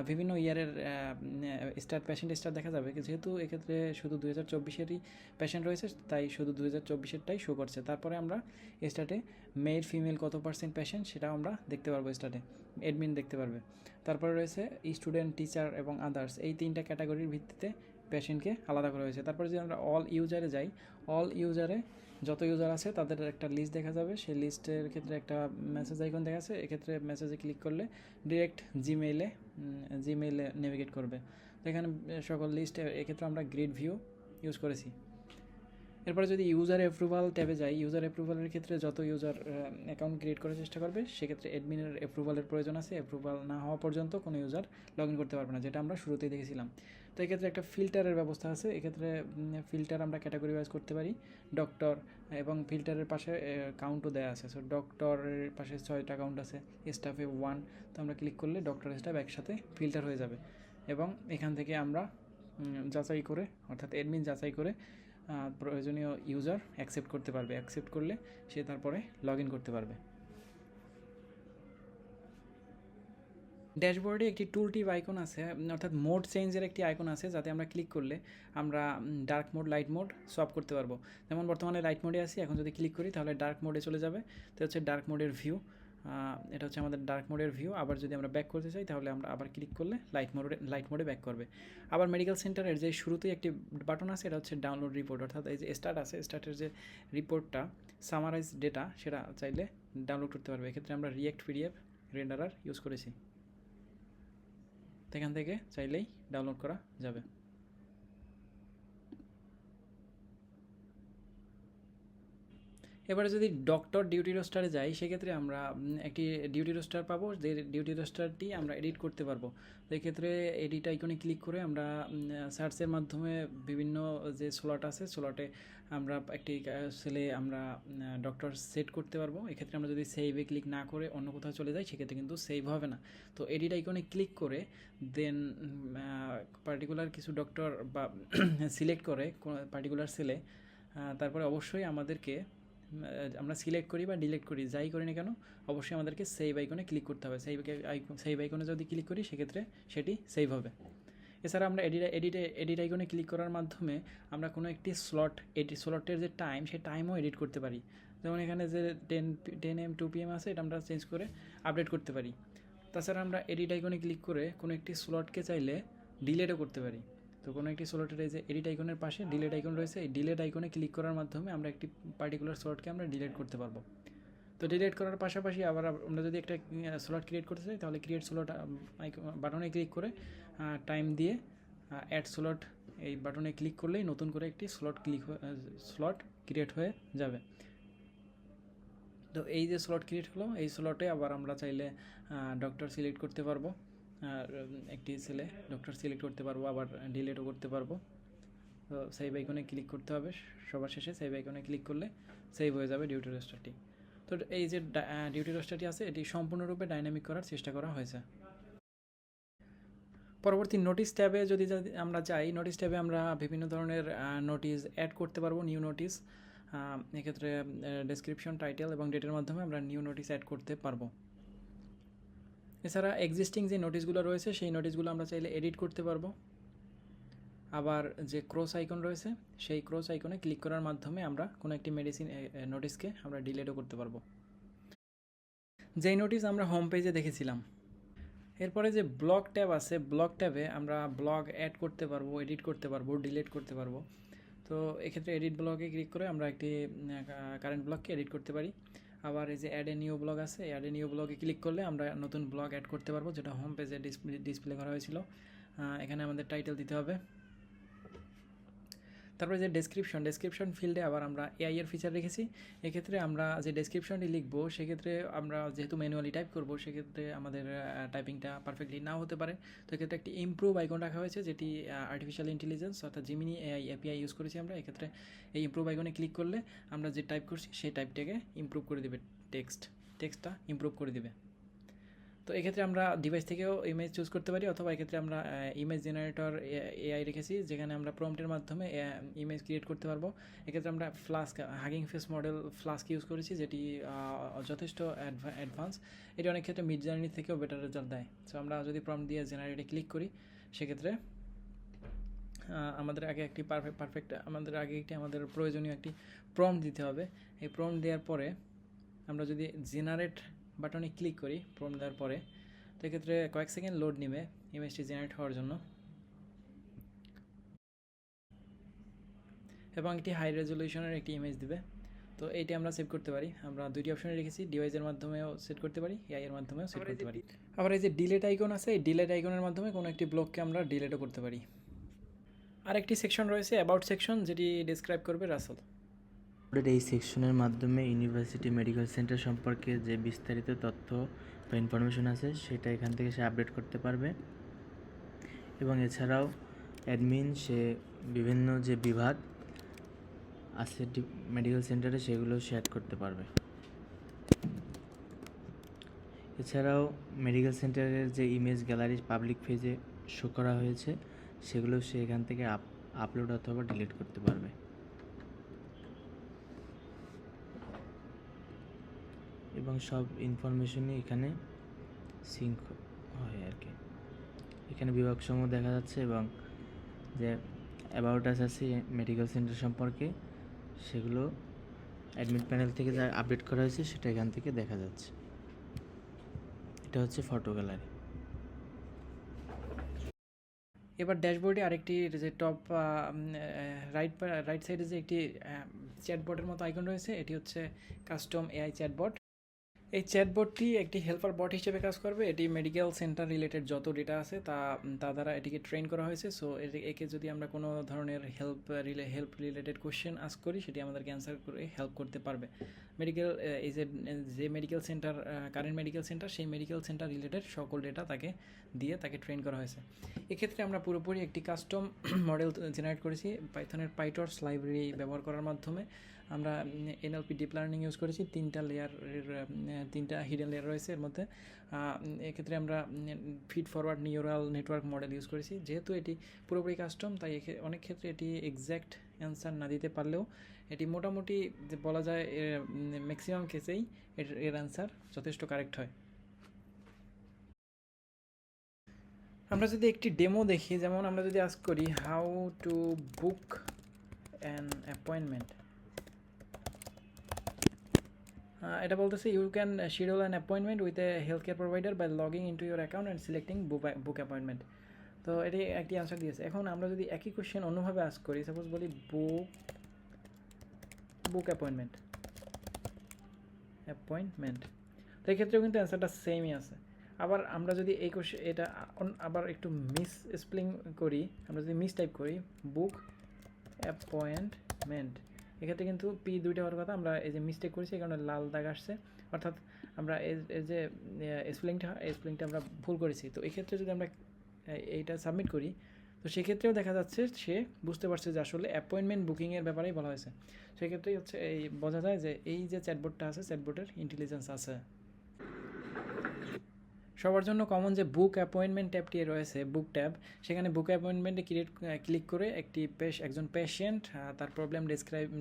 বিভিন্ন ইয়ারের পেশেন্ট স্টার দেখা যাবে, যেহেতু এক্ষেত্রে শুধু 2024-এরই পেশেন্ট রয়েছে তাই শুধু 2024-এরটাই শো করছে। তারপরে আমরা স্টার্টে মেল ফিমেল কত পার্সেন্ট পেশেন্ট সেটাও আমরা দেখতে পারবো, স্টার্টে অ্যাডমিন দেখতে পারবে। তারপরে রয়েছে স্টুডেন্ট, টিচার এবং আদার্স, এই তিনটা ক্যাটাগরির ভিত্তিতে পেশেন্টকে আলাদা করা হয়েছে। তারপরে যদি আমরা অল ইউজারে যাই, অল ইউজারে যত ইউজার আছে তাদের একটা লিস্ট দেখা যাবে। সেই লিস্টের ক্ষেত্রে একটা মেসেজ আইকন দেখা যাচ্ছে, এক্ষেত্রে মেসেজে ক্লিক করলে ডিরেক্ট জিমেইলে নেভিগেট করবে। তো এখানে সকল লিস্ট, এক্ষেত্রে আমরা গ্রিড ভিউ ইউজ করেছি। এরপরে যদি ইউজার অ্যাপ্রুভাল ট্যাবে যাই, ইউজার অ্যাপ্রুভালের ক্ষেত্রে যত ইউজার অ্যাকাউন্ট ক্রিয়েট করার চেষ্টা করবে সেক্ষেত্রে অ্যাডমিনের অ্যাপ্রুভালের প্রয়োজন আছে। অ্যাপ্রুভাল না হওয়া পর্যন্ত কোনো ইউজার লগ ইন করতে পারবে না, যেটা আমরা শুরুতেই দেখেছিলাম। তো এক্ষেত্রে একটা ফিল্টারের ব্যবস্থা আছে। এক্ষেত্রে ফিল্টার আমরা ক্যাটাগরি ওয়াইজ করতে পারি, ডক্টর, এবং ফিল্টারের পাশে কাউন্টও দেওয়া আছে। সো ডক্টরের পাশে 6টা কাউন্ট আছে, স্টাফে 1। তো আমরা ক্লিক করলে ডক্টর স্টাফ একসাথে ফিল্টার হয়ে যাবে এবং এখান থেকে আমরা যাচাই করে, অর্থাৎ অ্যাডমিন যাচাই করে প্রয়োজনীয় ইউজার অ্যাকসেপ্ট করতে পারবে। অ্যাকসেপ্ট করলে সে তারপরে লগ ইন করতে পারবে। ড্যাশবোর্ডে একটি টুল টিপ আইকন আছে, অর্থাৎ মোড চেঞ্জের একটি আইকন আছে, যাতে আমরা ক্লিক করলে আমরা dark mode, light mode swap করতে পারবো। যেমন বর্তমানে লাইট মোডে আছি, এখন যদি ক্লিক করি তাহলে ডার্ক মোডে চলে যাবে। তো হচ্ছে ডার্ক মোডের ভিউ, এটা হচ্ছে আমাদের ডার্ক মোডের ভিউ। আবার যদি আমরা ব্যাক করতে চাই তাহলে আমরা আবার ক্লিক করলে লাইট মোডে ব্যাক করবে। আবার মেডিকেল সেন্টারের যে শুরুতেই একটি বাটন আছে, এটা হচ্ছে ডাউনলোড রিপোর্ট, অর্থাৎ এই যে স্টার্ট আছে, স্টার্টের যে রিপোর্টটা, সামারাইজ ডেটা, সেটা চাইলে ডাউনলোড করতে পারবে। এক্ষেত্রে আমরা রিয়েক্ট পিডিএফ রেন্ডারার ইউজ করেছি, এখান থেকে চাইলেই ডাউনলোড করা যাবে। এবারে যদি ডক্টর ডিউটি রোস্টারে যাই, সেক্ষেত্রে আমরা একটি ডিউটি রোস্টার পাবো, যে ডিউটি রোস্টারটি আমরা এডিট করতে পারবো। তো এক্ষেত্রে এডিট আইকনে ক্লিক করে আমরা সার্চের মাধ্যমে বিভিন্ন যে স্লট আছে, স্লটে আমরা একটি সেলে আমরা ডক্টর সেট করতে পারবো। এক্ষেত্রে আমরা যদি সেভে ক্লিক না করে অন্য কোথাও চলে যাই, সেক্ষেত্রে কিন্তু সেভ হবে না। তো এডিট আইকনে ক্লিক করে দেন পার্টিকুলার কিছু ডক্টর বা সিলেক্ট করে পার্টিকুলার সেলে, তারপরে অবশ্যই আমাদেরকে আমরা সিলেক্ট করি বা ডিলিট করি, যাই করি না কেন, অবশ্যই আমাদেরকে সেভ আইকনে ক্লিক করতে হবে। সেভ আইকনে যদি ক্লিক করি সেক্ষেত্রে সেটি সেভ হবে। এছাড়া আমরা এডিট আইকনে ক্লিক করার মাধ্যমে আমরা কোনো একটি স্লটের যে টাইম, সেই টাইমও এডিট করতে পারি। যেমন এখানে যে 10 AM 2 PM আছে, এটা আমরা চেঞ্জ করে আপডেট করতে পারি। তাছাড়া আমরা এডিট আইকনে ক্লিক করে কোনো একটি স্লটকে চাইলে ডিলেটও করতে পারি। তো কোনো একটি স্লটের এই যে এডিট আইকনের পাশে ডিলেট আইকন রয়েছে, এই ডিলেট আইকনে ক্লিক করার মাধ্যমে আমরা একটি পার্টিকুলার স্লটকে আমরা ডিলেট করতে পারবো। তো ডিলিট করার পাশাপাশি আবার আমরা যদি একটা স্লট ক্রিয়েট করতে চাই, তাহলে ক্রিয়েট স্লট বাটনে ক্লিক করে টাইম দিয়ে অ্যাড স্লট এই বাটনে ক্লিক করলেই নতুন করে একটি স্লট ক্রিয়েট হয়ে যাবে। তো এই যে স্লট ক্রিয়েট হলো, এই স্লটে আবার আমরা চাইলে ডক্টর সিলেক্ট করতে পারবো, একটি ছেলে ডক্টর সিলেক্ট করতে পারবো, আবার ডিলিটও করতে পারবো। তো সেভ আইকনে ক্লিক করতে হবে, সবার শেষে সেভ আইকনে ক্লিক করলে সেভ হয়ে যাবে ডিউটি রোস্টারটি। তো এই যে ডিউটি রোস্টারটি আছে, এটি সম্পূর্ণরূপে ডাইনামিক করার চেষ্টা করা হয়েছে। পরবর্তী নোটিশ ট্যাবে যদি আমরা যাই, নোটিশ ট্যাবে আমরা বিভিন্ন ধরনের নোটিশ অ্যাড করতে পারবো, নিউ নোটিশ। এক্ষেত্রে ডেসক্রিপশন, টাইটেল এবং ডেটের মাধ্যমে আমরা নিউ নোটিশ অ্যাড করতে পারবো। এছাড়া এক্সিস্টিং যে নোটিশগুলো রয়েছে, সেই নোটিশগুলো আমরা চাইলে এডিট করতে পারবো। আবার যে ক্রস আইকন রয়েছে, সেই ক্রস আইকনে ক্লিক করার মাধ্যমে আমরা কোনো একটি মেডিসিন নোটিশকে আমরা ডিলিটও করতে পারবো, যেই নোটিশ আমরা হোম পেজে দেখেছিলাম। এরপরে যে ব্লগ ট্যাব আছে, ব্লগ ট্যাবে আমরা ব্লগ অ্যাড করতে পারবো, এডিট করতে পারবো, ডিলিট করতে পারবো। তো এক্ষেত্রে এডিট ব্লগে ক্লিক করে আমরা একটি কারেন্ট ব্লগকে এডিট করতে পারি। আবার এই যে অ্যাড এ নিউ ব্লগ আছে, অ্যাড এ নিউ ব্লগে ক্লিক করলে আমরা নতুন ব্লগ অ্যাড করতে পারবো, যেটা হোম পেজে ডিসপ্লে করা হয়েছিল। এখানে আমাদের টাইটেল দিতে হবে। তারপরে যে ডেসক্রিপশন ফিল্ডে আবার আমরা এআই এর ফিচার রেখেছি। এক্ষেত্রে আমরা যে ডেসক্রিপশনটি লিখবো, সেক্ষেত্রে আমরা যেহেতু ম্যানুয়ালি টাইপ করবো, সেক্ষেত্রে আমাদের টাইপিংটা পারফেক্টলি নাও হতে পারে। তো এক্ষেত্রে একটি ইমপ্রুভ আইকন রাখা হয়েছে, যেটি আর্টিফিশিয়াল ইন্টেলিজেন্স অর্থাৎ জিমিনি এআই এপিআই ইউজ করেছি আমরা। এক্ষেত্রে এই ইমপ্রুভ আইকনে ক্লিক করলে আমরা যে টাইপ করছি সেই টাইপটাকে ইমপ্রুভ করে দেবে, টেক্সটটা ইমপ্রুভ করে দেবে। তো এক্ষেত্রে আমরা ডিভাইস থেকেও ইমেজ চুজ করতে পারি, অথবা এক্ষেত্রে আমরা ইমেজ জেনারেটর এআই রেখেছি, যেখানে আমরা প্রম্পটের মাধ্যমে ইমেজ ক্রিয়েট করতে পারবো। এক্ষেত্রে আমরা flask hugging face model flask use করেছি, যেটি যথেষ্ট অ্যাডভান্স। এটি অনেক ক্ষেত্রে মিড জার্নি থেকেও বেটার রেজাল্ট দেয়। সো আমরা যদি প্রম্পট দিয়ে জেনারেটে ক্লিক করি, সেক্ষেত্রে আমাদের আগে একটি আমাদের প্রয়োজনীয় একটি প্রম্পট দিতে হবে। এই প্রম্পট দেওয়ার পরে আমরা যদি জেনারেট বাটনে ক্লিক করি প্রম্পট দেওয়ার পরে, তো এক্ষেত্রে কয়েক সেকেন্ড লোড নেবে ইমেজটি জেনারেট হওয়ার জন্য, এবং একটি হাই রেজলিউশনের একটি ইমেজ দিবে। তো এইটি আমরা সেভ করতে পারি। আমরা দুইটি অপশনে রেখেছি, ডিভাইসের মাধ্যমেও সেট করতে পারি, এআই এর মাধ্যমেও সেট করতে পারি। আবার এই যে ডিলেট আইকন আছে, এই ডিলেট আইকনের মাধ্যমে কোনো একটি ব্লককে আমরা ডিলেটও করতে পারি। আরেকটি সেকশন রয়েছে অ্যাবাউট সেকশন, যেটি ডিসক্রাইব করবে রাসেল। এই সেকশনের মাধ্যমে ইউনিভার্সিটি মেডিকেল সেন্টার সম্পর্কে যে বিস্তারিত তথ্য বা ইনফরমেশন আছে, সেটা এখান থেকে সে আপডেট করতে পারবে। এবং এছাড়াও অ্যাডমিন সে বিভিন্ন যে বিভাগ আছে মেডিকেল সেন্টারে, সেগুলো সে অ্যাড করতে পারবে। এছাড়াও মেডিকেল সেন্টারের যে ইমেজ গ্যালারি পাবলিক পেজে শো করা হয়েছে, সেগুলো সে এখান থেকে আপলোড অথবা ডিলিট করতে পারবে। এবং সব ইনফরমেশনই এখানে সিঙ্ক হয় আর কি। এখানে বিভাগসমূহ দেখা যাচ্ছে, এবং যে অ্যাবাউট আস আছে মেডিকেল সেন্টার সম্পর্কে, সেগুলো অ্যাডমিট প্যানেল থেকে যা আপডেট করা হয়েছে সেটা এখান থেকে দেখা যাচ্ছে। এটা হচ্ছে ফটো গ্যালারি। এবার ড্যাশবোর্ডে আরেকটি যে টপ রাইট সাইডে যে একটি চ্যাটবটের মতো আইকন রয়েছে, এটি হচ্ছে কাস্টম এআই চ্যাটবট। এই চ্যাটবটটি একটি হেল্পার বট হিসেবে কাজ করবে। এটি মেডিকেল সেন্টার রিলেটেড যত ডেটা আছে তা দ্বারা এটিকে ট্রেন করা হয়েছে। সো একে যদি আমরা কোনো ধরনের হেল্প রিলেটেড কোশ্চেন আস্ক করি, সেটি আমাদেরকে অ্যান্সার করে হেল্প করতে পারবে। যে medical centre current medical centre, সেই মেডিকেল সেন্টার রিলেটেড সকল ডেটা তাকে ট্রেন করা হয়েছে। এক্ষেত্রে আমরা পুরোপুরি একটি কাস্টম মডেল জেনারেট করেছি পাইথনের পাইটর্স লাইব্রেরি ব্যবহার করার মাধ্যমে। আমরা এনএলপি ডিপ লার্নিং ইউজ করেছি, তিনটা হিডেন লেয়ার রয়েছে এর মধ্যে। এক্ষেত্রে আমরা feed forward neural network model use করেছি। যেহেতু এটি পুরোপুরি কাস্টম, তাই অনেক ক্ষেত্রে এটি এক্স্যাক্ট অ্যান্সার না দিতে পারলেও এটি মোটামুটি যে বলা যায় ম্যাক্সিমাম কেসেই এর অ্যান্সার যথেষ্ট কারেক্ট হয়। আমরা যদি একটি ডেমো দেখি, যেমন আমরা যদি আস্ক করি how to book an appointment, এটা বলতেছে you can schedule an appointment with a health care provider by logging in to your account and selecting book appointment. তো এটি একটি অ্যান্সার দিয়েছে। এখন আমরা যদি একই কোশ্চেন অন্যভাবে আস্ক করি, সাপোজ বলি বুক অ্যাপয়েন্টমেন্ট, তো এক্ষেত্রেও কিন্তু অ্যান্সারটা সেমই আছে। আবার আমরা যদি এই কোশ্চেন এটা আবার একটু মিস স্পেলিং করি, আমরা যদি মিস টাইপ করি বুক অ্যাপয়েন্টমেন্ট, এক্ষেত্রে কিন্তু পি দুইটা হওয়ার কথা, আমরা এই যে মিস্টেক করেছি এই কারণে লাল দাগ আসছে, অর্থাৎ আমরা এই যে স্পেলিংটা আমরা ভুল করেছি। তো এক্ষেত্রে যদি আমরা এইটা সাবমিট করি, তো সেক্ষেত্রেও দেখা যাচ্ছে সে বুঝতে পারছে যে আসলে অ্যাপয়েন্টমেন্ট বুকিংয়ের ব্যাপারেই বলা হয়েছে। সেক্ষেত্রেই হচ্ছে এই বোঝা যায় যে এই যে চ্যাটবোর্ডটা আছে, চ্যাটবোর্ডের ইন্টেলিজেন্স আছে। সবার জন্য কমন যে বুক অ্যাপয়েন্টমেন্ট ট্যাবটি রয়েছে, বুক ট্যাব, সেখানে বুক অ্যাপয়েন্টমেন্টে ক্লিক করে একজন পেশেন্ট তার প্রবলেম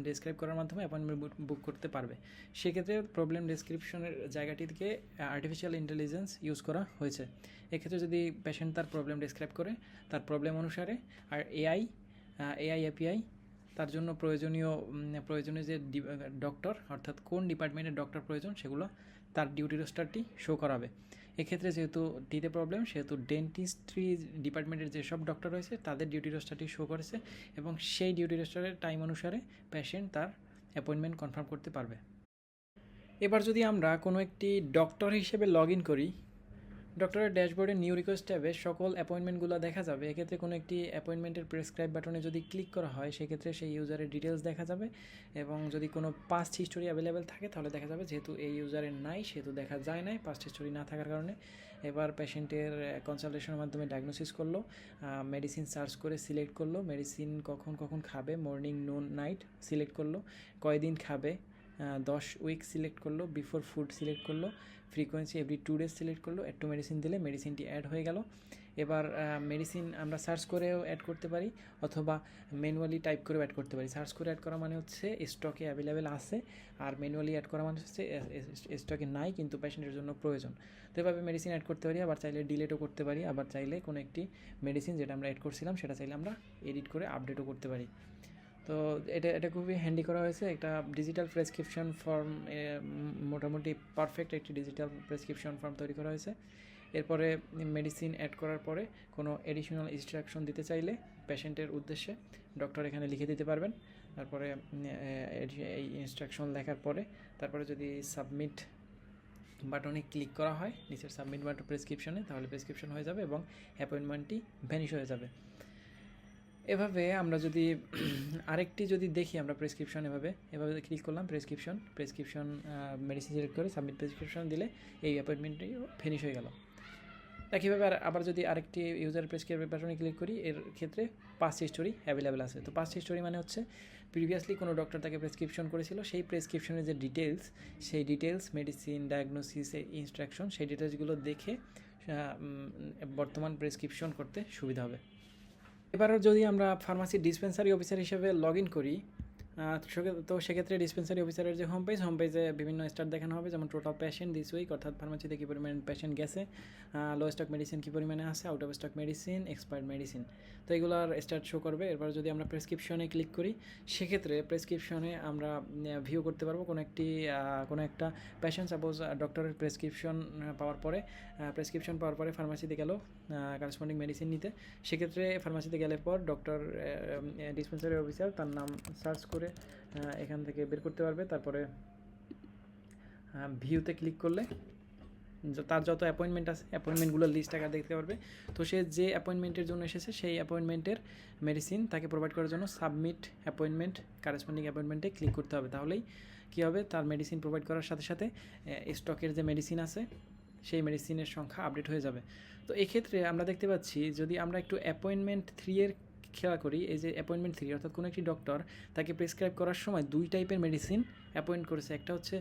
ডেসক্রাইব করার মাধ্যমে অ্যাপয়েন্টমেন্ট বুক করতে পারবে। সেক্ষেত্রে প্রবলেম ডেসক্রিপশনের জায়গাটি থেকে আর্টিফিশিয়াল ইন্টেলিজেন্স ইউজ করা হয়েছে। এক্ষেত্রে যদি পেশেন্ট তার প্রবলেম ডেসক্রাইব করে তার প্রবলেম অনুসারে, আর এআই এপিআই তার জন্য প্রয়োজনীয় যে ডক্টর, অর্থাৎ কোন ডিপার্টমেন্টের ডক্টর প্রয়োজন, সেগুলো তার ডিউটি রোস্টারটি শো করাবে। এক্ষেত্রে যেহেতু ডিতে প্রবলেম, সেহেতু ডেন্টিস্ট্রি ডিপার্টমেন্টের যেসব ডক্টর রয়েছে তাদের ডিউটি রোস্টারটি শো করেছে, এবং সেই ডিউটি রোস্টারের টাইম অনুসারে পেশেন্ট তার অ্যাপয়েন্টমেন্ট কনফার্ম করতে পারবে। এবার যদি আমরা কোনো একটি ডক্টর হিসেবে লগ ইন করি, ডক্টরের ড্যাশবোর্ডে নিউ রিকোয়েস্ট ট্যাবে সকল অ্যাপয়েন্টমেন্টগুলো দেখা যাবে। এক্ষেত্রে কোনো একটি অ্যাপয়েন্টমেন্টের প্রেসক্রাইব বাটনে যদি ক্লিক করা হয়, সেক্ষেত্রে সেই ইউজারের ডিটেলস দেখা যাবে, এবং যদি কোনো পাস্ট হিস্টোরি অ্যাভেলেবেল থাকে তাহলে দেখা যাবে। যেহেতু এই ইউজারের নাই, সেহেতু দেখা যায় নাই পাস্ট হিস্টোরি না থাকার কারণে। এবার পেশেন্টের কনসালটেশনের মাধ্যমে ডায়াগনোসিস করলো, মেডিসিন সার্চ করে সিলেক্ট করলো, মেডিসিন কখন কখন খাবে, মর্নিং নুন নাইট সিলেক্ট করলো, কয়দিন খাবে 10 উইক সিলেক্ট করলো, বিফোর ফুড সিলেক্ট করলো, ফ্রিকোয়েন্সি এভরি 2 ডেজ সিলেক্ট করলো, একটু মেডিসিন দিলে মেডিসিনটি অ্যাড হয়ে গেল। এবার মেডিসিন আমরা সার্চ করেও অ্যাড করতে পারি, অথবা ম্যানুয়ালি টাইপ করেও অ্যাড করতে পারি। সার্চ করে অ্যাড করা মানে হচ্ছে স্টকে অ্যাভেলেবেল আছে, আর ম্যানুয়ালি অ্যাড করা মানে হচ্ছে স্টকে নাই কিন্তু পেশেন্টের জন্য প্রয়োজন। তো এভাবে মেডিসিন অ্যাড করতে পারি, আবার চাইলে ডিলেটও করতে পারি, আবার চাইলে কোনো একটি মেডিসিন যেটা আমরা অ্যাড করছিলাম সেটা চাইলে আমরা এডিট করে আপডেটও করতে পারি। তো এটা খুবই হ্যান্ডি করা হয়েছে। একটা ডিজিটাল প্রেসক্রিপশন ফর্ম, মোটামুটি পারফেক্ট একটি ডিজিটাল প্রেসক্রিপশন ফর্ম তৈরি করা হয়েছে। এরপরে মেডিসিন অ্যাড করার পরে কোনো এডিশনাল ইনস্ট্রাকশন দিতে চাইলে পেশেন্টের উদ্দেশ্যে ডক্টর এখানে লিখে দিতে পারবেন। তারপরে এই ইনস্ট্রাকশন লেখার পরে তারপরে যদি সাবমিট বাটনে ক্লিক করা হয়, নিচের সাবমিট বাটন প্রেসক্রিপশনে, তাহলে প্রেসক্রিপশন হয়ে যাবে এবং অ্যাপয়েন্টমেন্টটি ভ্যানিশ হয়ে যাবে। এভাবে আমরা যদি আরেকটি যদি দেখি, আমরা প্রেসক্রিপশন এভাবে ক্লিক করলাম, প্রেসক্রিপশন মেডিসিন সিলেক্ট করে সাবমিট প্রেসক্রিপশন দিলে এই অ্যাপয়েন্টমেন্টটি ফিনিশ হয়ে গেল। একইভাবে আবার যদি আরেকটি ইউজার প্রেসক্রাইব বাটনে ক্লিক করি, এর ক্ষেত্রে পাস্ট হিস্টোরি অ্যাভেলেবেল আছে। তো পাস্ট হিস্টোরি মানে হচ্ছে প্রিভিয়াসলি কোনো ডক্টর তাকে প্রেসক্রিপশন করেছিল, সেই প্রেসক্রিপশনের যে ডিটেলস, সেই ডিটেলস মেডিসিন, ডায়াগনোসিস, ইনস্ট্রাকশন, সেই ডিটেলসগুলো দেখে বর্তমান প্রেসক্রিপশন করতে সুবিধা হবে। এবারও যদি আমরা ফার্মাসির ডিসপেন্সারি অফিসার হিসেবে লগ ইন করি, তো সেক্ষেত্রে ডিসপেন্সারি অফিসারের যে হোম পেজে বিভিন্ন স্টার দেখানো হবে, যেমন টোটাল পেশেন্ট দিস উইক, অর্থাৎ ফার্মাসিতে কী পরিমাণ পেশেন্ট গেছে, লো স্টক মেডিসিন কী পরিমাণে আছে, out of stock medicine, expired medicine, তো এগুলোর স্টার্ট শো করবে। এরপর যদি আমরা প্রেসক্রিপশনে ক্লিক করি, সেক্ষেত্রে প্রেসক্রিপশনে আমরা ভিউ করতে পারবো কোনো একটা পেশেন্ট, সাপোজ ডক্টরের প্রেসক্রিপশন পাওয়ার পরে ফার্মাসিতে গেল কারেসপন্ডিং মেডিসিন নিতে। সেক্ষেত্রে ফার্মাসিতে গেলে পর ডক্টর ডিসপেন্সারি অফিসার তার নাম সার্চ করে এখান থেকে বের করতে পারবে। তারপরে ভিউতে ক্লিক করলে তার যত অ্যাপয়েন্টমেন্ট আছে অ্যাপয়েন্টমেন্টগুলোর লিস্ট আকারে দেখতে পারবে। তো সে যে অ্যাপয়েন্টমেন্টের জন্য এসেছে সেই অ্যাপয়েন্টমেন্টের মেডিসিন তাকে প্রোভাইড করার জন্য সাবমিট অ্যাপয়েন্টমেন্ট কারেসপন্ডিং অ্যাপয়েন্টমেন্টে ক্লিক করতে হবে। তাহলেই কী হবে, তার মেডিসিন প্রোভাইড করার সাথে সাথে স্টকের যে মেডিসিন আছে সেই মেডিসিনের সংখ্যা আপডেট হয়ে যাবে। তো এক্ষেত্রে আমরা দেখতে পাচ্ছি, যদি আমরা একটু অ্যাপয়েন্টমেন্ট 3 এর খেয়াল করি, এই যে অ্যাপয়েন্টমেন্ট 3, অর্থাৎ কোনো একটি ডক্টর তাকে প্রেসক্রাইব করার সময় 2 টাইপের মেডিসিন অ্যাপয়েন্ট করেছে। একটা হচ্ছে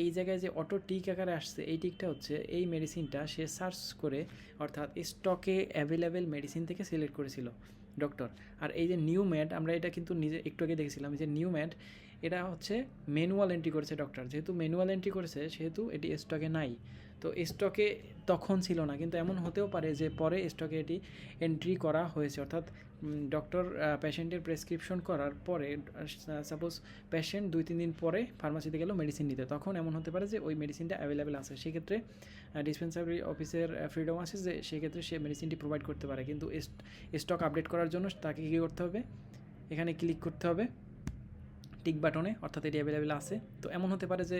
এই জায়গায় যে অটো টিক আকারে আসছে, এই টিকটা হচ্ছে এই মেডিসিনটা সে সার্চ করে, অর্থাৎ স্টকে অ্যাভেলেবেল মেডিসিন থেকে সিলেক্ট করেছিল ডক্টর। আর এই যে নিউ ম্যাড, আমরা এটা কিন্তু নিজে একটু আগে দেখেছিলাম, যে নিউ ম্যাড এটা হচ্ছে ম্যানুয়াল এন্ট্রি করেছে ডক্টর, যেহেতু ম্যানুয়াল এন্ট্রি করেছে সেহেতু এটি স্টকে নাই। তো স্টকে তখন ছিল না, কিন্তু এমন হতেও পারে যে পরে স্টকে এটি এন্ট্রি করা হয়েছে, অর্থাৎ ডক্টর পেশেন্টের প্রেসক্রিপশন করার পরে সাপোজ পেশেন্ট 2-3 দিন পরে ফার্মাসিতে গেল মেডিসিন নিতে, তখন এমন হতে পারে যে ওই মেডিসিনটা অ্যাভেলেবেল আছে, সেক্ষেত্রে ডিসপেন্সারি অফিসের ফ্রিডম আছে যে সেক্ষেত্রে সে মেডিসিনটি প্রোভাইড করতে পারে। কিন্তু স্টক আপডেট করার জন্য তাকে কী করতে হবে, এখানে ক্লিক করতে হবে টিক বাটনে, অর্থাৎ এটি অ্যাভেলেবেল আছে। তো এমন হতে পারে যে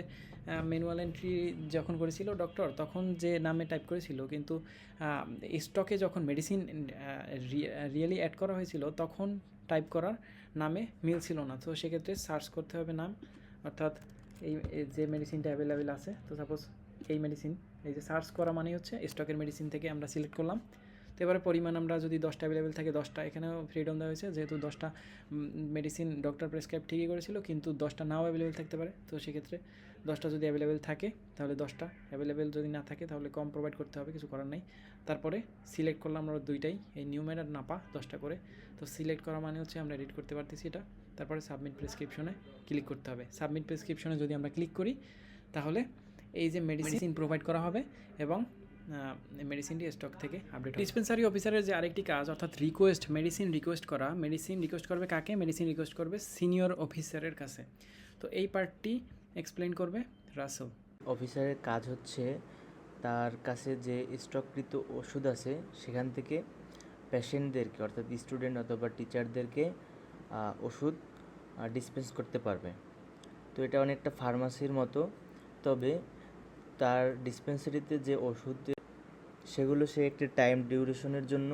ম্যানুয়াল এন্ট্রি যখন করেছিল ডক্টর তখন যে নামে টাইপ করেছিল, কিন্তু স্টকে যখন মেডিসিন রিয়েলি অ্যাড করা হয়েছিল তখন টাইপ করার নামে মিল ছিল না। তো সেক্ষেত্রে সার্চ করতে হবে নাম, অর্থাৎ এই যে মেডিসিনটা অ্যাভেলেবেল আছে, তো সাপোজ এই মেডিসিন, এই যে সার্চ করা মানে হচ্ছে স্টকের মেডিসিন থেকে আমরা সিলেক্ট করলাম। তো এবারে পরিমাণ আমরা যদি 10টা অ্যাভেলেবেল থাকে 10টা, এখানেও ফ্রিডম দেওয়া হয়েছে, যেহেতু 10টা মেডিসিন ডক্টর প্রেসক্রাইব ঠিকই করেছিল, কিন্তু 10টা নাও অ্যাভেলেবেল থাকতে পারে। তো সেক্ষেত্রে 10টা যদি অ্যাভেলেবেল থাকে তাহলে 10টা, অ্যাভেলেবেল যদি না থাকে তাহলে কম প্রোভাইড করতে হবে, কিছু করার নাই। তারপরে সিলেক্ট করলাম আমরা দুইটাই, এই নিউমের আর নাপা 10টা করে। তো সিলেক্ট করা মানে হচ্ছে আমরা এডিট করতে পারতেছি এটা। তারপরে সাবমিট প্রেসক্রিপশনে ক্লিক করতে হবে। সাবমিট প্রেসক্রিপশনে যদি আমরা ক্লিক করি তাহলে এই যে মেডিসিন প্রোভাইড করা হবে এবং মেডিসিনটি স্টক থেকে আপডেট। ডিসপেন্সারি অফিসারের যে আরেকটি কাজ, অর্থাৎ রিকোয়েস্ট, মেডিসিন রিকোয়েস্ট করা। মেডিসিন রিকোয়েস্ট করবে কাকে? মেডিসিন রিকোয়েস্ট করবে সিনিয়র অফিসারের কাছে। তো এই পার্টটি এক্সপ্লেন করবে রাসেল। অফিসারের কাজ হচ্ছে তার কাছে যে স্টককৃত ওষুধ আছে সেখান থেকে পেশেন্টদেরকে, অর্থাৎ স্টুডেন্ট অথবা টিচারদেরকে ওষুধ ডিসপেন্স করতে পারবে। তো এটা অনেকটা ফার্মাসির মতো, তবে তার ডিসপেন্সারিতে যে ওষুধ সেগুলো সে একটি টাইম ডিউরেশনের জন্য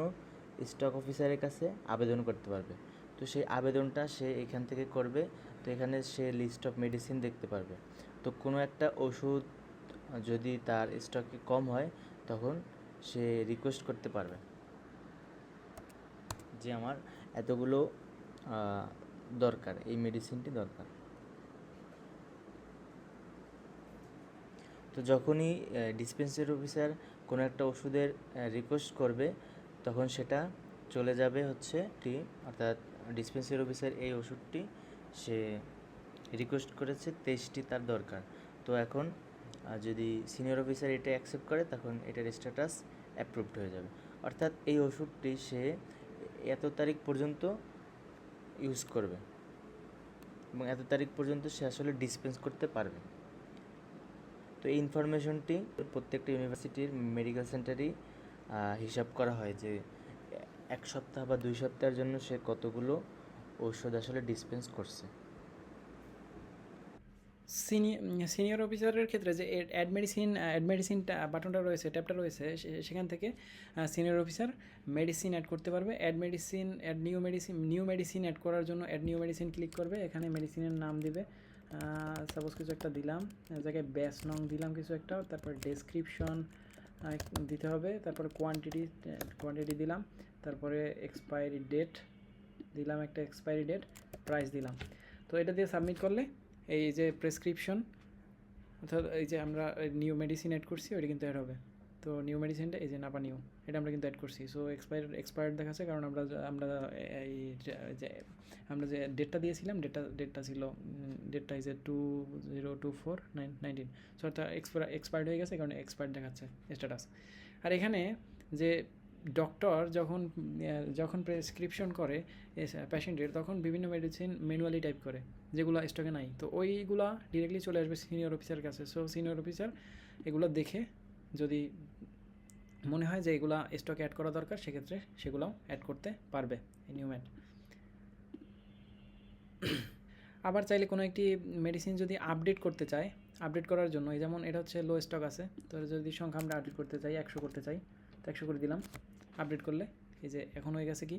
স্টক অফিসারের কাছে আবেদন করতে পারবে। তো সেই আবেদনটা সে এখান থেকে করবে। তো এখানে সে লিস্ট অফ মেডিসিন দেখতে পারবে। তো কোনো একটা ওষুধ যদি তার স্টকে কম হয় তখন সে রিকোয়েস্ট করতে পারবে যে আমার এতগুলো দরকার, এই মেডিসিনটি দরকার। তো যখনই ডিসপেন্সারি অফিসার কোনো একটা ওষুধের রিকোয়েস্ট করবে তখন সেটা চলে যাবে হচ্ছে অর্থাৎ ডিসপেন্সারি অফিসার এই ওষুধটি সে রিকোয়েস্ট করেছে 23টি তার দরকার। তো এখন যদি সিনিয়র অফিসার এটা অ্যাকসেপ্ট করে তখন এটার স্ট্যাটাস অ্যাপ্রুভড হয়ে যাবে। অর্থাৎ এই ওষুধটি সে এত তারিখ পর্যন্ত ইউজ করবে এবং এত তারিখ পর্যন্ত সে আসলে ডিসপেন্স করতে পারবে। তো এই ইনফরমেশনটি প্রত্যেকটা ইউনিভার্সিটির মেডিকেল সেন্টারেই হিসাব করা হয় যে 1 সপ্তাহ বা 2 সপ্তাহের জন্য সে কতগুলো ঔষধ আসলে ডিসপেন্স করছে। সিনিয়র অফিসারের ক্ষেত্রে যে অ্যাড মেডিসিন বাটনটা রয়েছে, ট্যাবটা রয়েছে, সেখান থেকে সিনিয়র অফিসার মেডিসিন অ্যাড করতে পারবে। নিউ মেডিসিন অ্যাড করার জন্য অ্যাড নিউ মেডিসিন ক্লিক করবে। এখানে মেডিসিনের নাম দিবে, সাপোজ কিছু একটা দিলাম, জায়গায় ব্যাচ নং দিলাম কিছু একটা, তারপর ডেসক্রিপশন দিতে হবে, তারপরে কোয়ান্টিটি দিলাম, তারপরে এক্সপায়ারি ডেট দিলাম, একটা এক্সপায়ারি ডেট, প্রাইস দিলাম। তো এটা দিয়ে সাবমিট করলে এই যে প্রেসক্রিপশন, অর্থাৎ এই যে আমরা নিউ মেডিসিন অ্যাড করছি ওইটা কিন্তু অ্যাড হবে। তো নিউ মেডিসিনটা এই যে নাপা নিউ, এটা আমরা কিন্তু অ্যাড করছি। সো এক্সপায়ার্ড দেখাচ্ছে, কারণ আমরা এই আমরা যে ডেটটা দিয়েছিলাম ডেটটা ছিল, ডেটটা ইজ 2024/19। সো অর্থাৎ এক্সপায়ার্ড হয়ে গেছে, কারণ এক্সপায়ার্ড দেখাচ্ছে স্ট্যাটাস। আর এখানে যে ডক্টর যখন প্রেসক্রিপশন করে পেশেন্টের, তখন বিভিন্ন মেডিসিন ম্যানুয়ালি টাইপ করে যেগুলো স্টকে নাই। তো ওইগুলা ডিরেক্টলি চলে আসবে সিনিয়র অফিসার কাছে। সো সিনিয়র অফিসার এগুলো দেখে যদি মনে হয় যে এগুলা স্টকে অ্যাড করা দরকার, সেক্ষেত্রে সেগুলোও অ্যাড করতে পারবে এই নিউম্যাট। আবার চাইলে কোনো একটি মেডিসিন যদি আপডেট করতে চায়, আপডেট করার জন্য, এই যেমন এটা হচ্ছে লো স্টক আছে, তো যদি সংখ্যা আমরা আপডেট করতে চাই 100 করতে চাই, তো 100 করে দিলাম। আপডেট করলে এই যে এখন হয়ে গেছে কি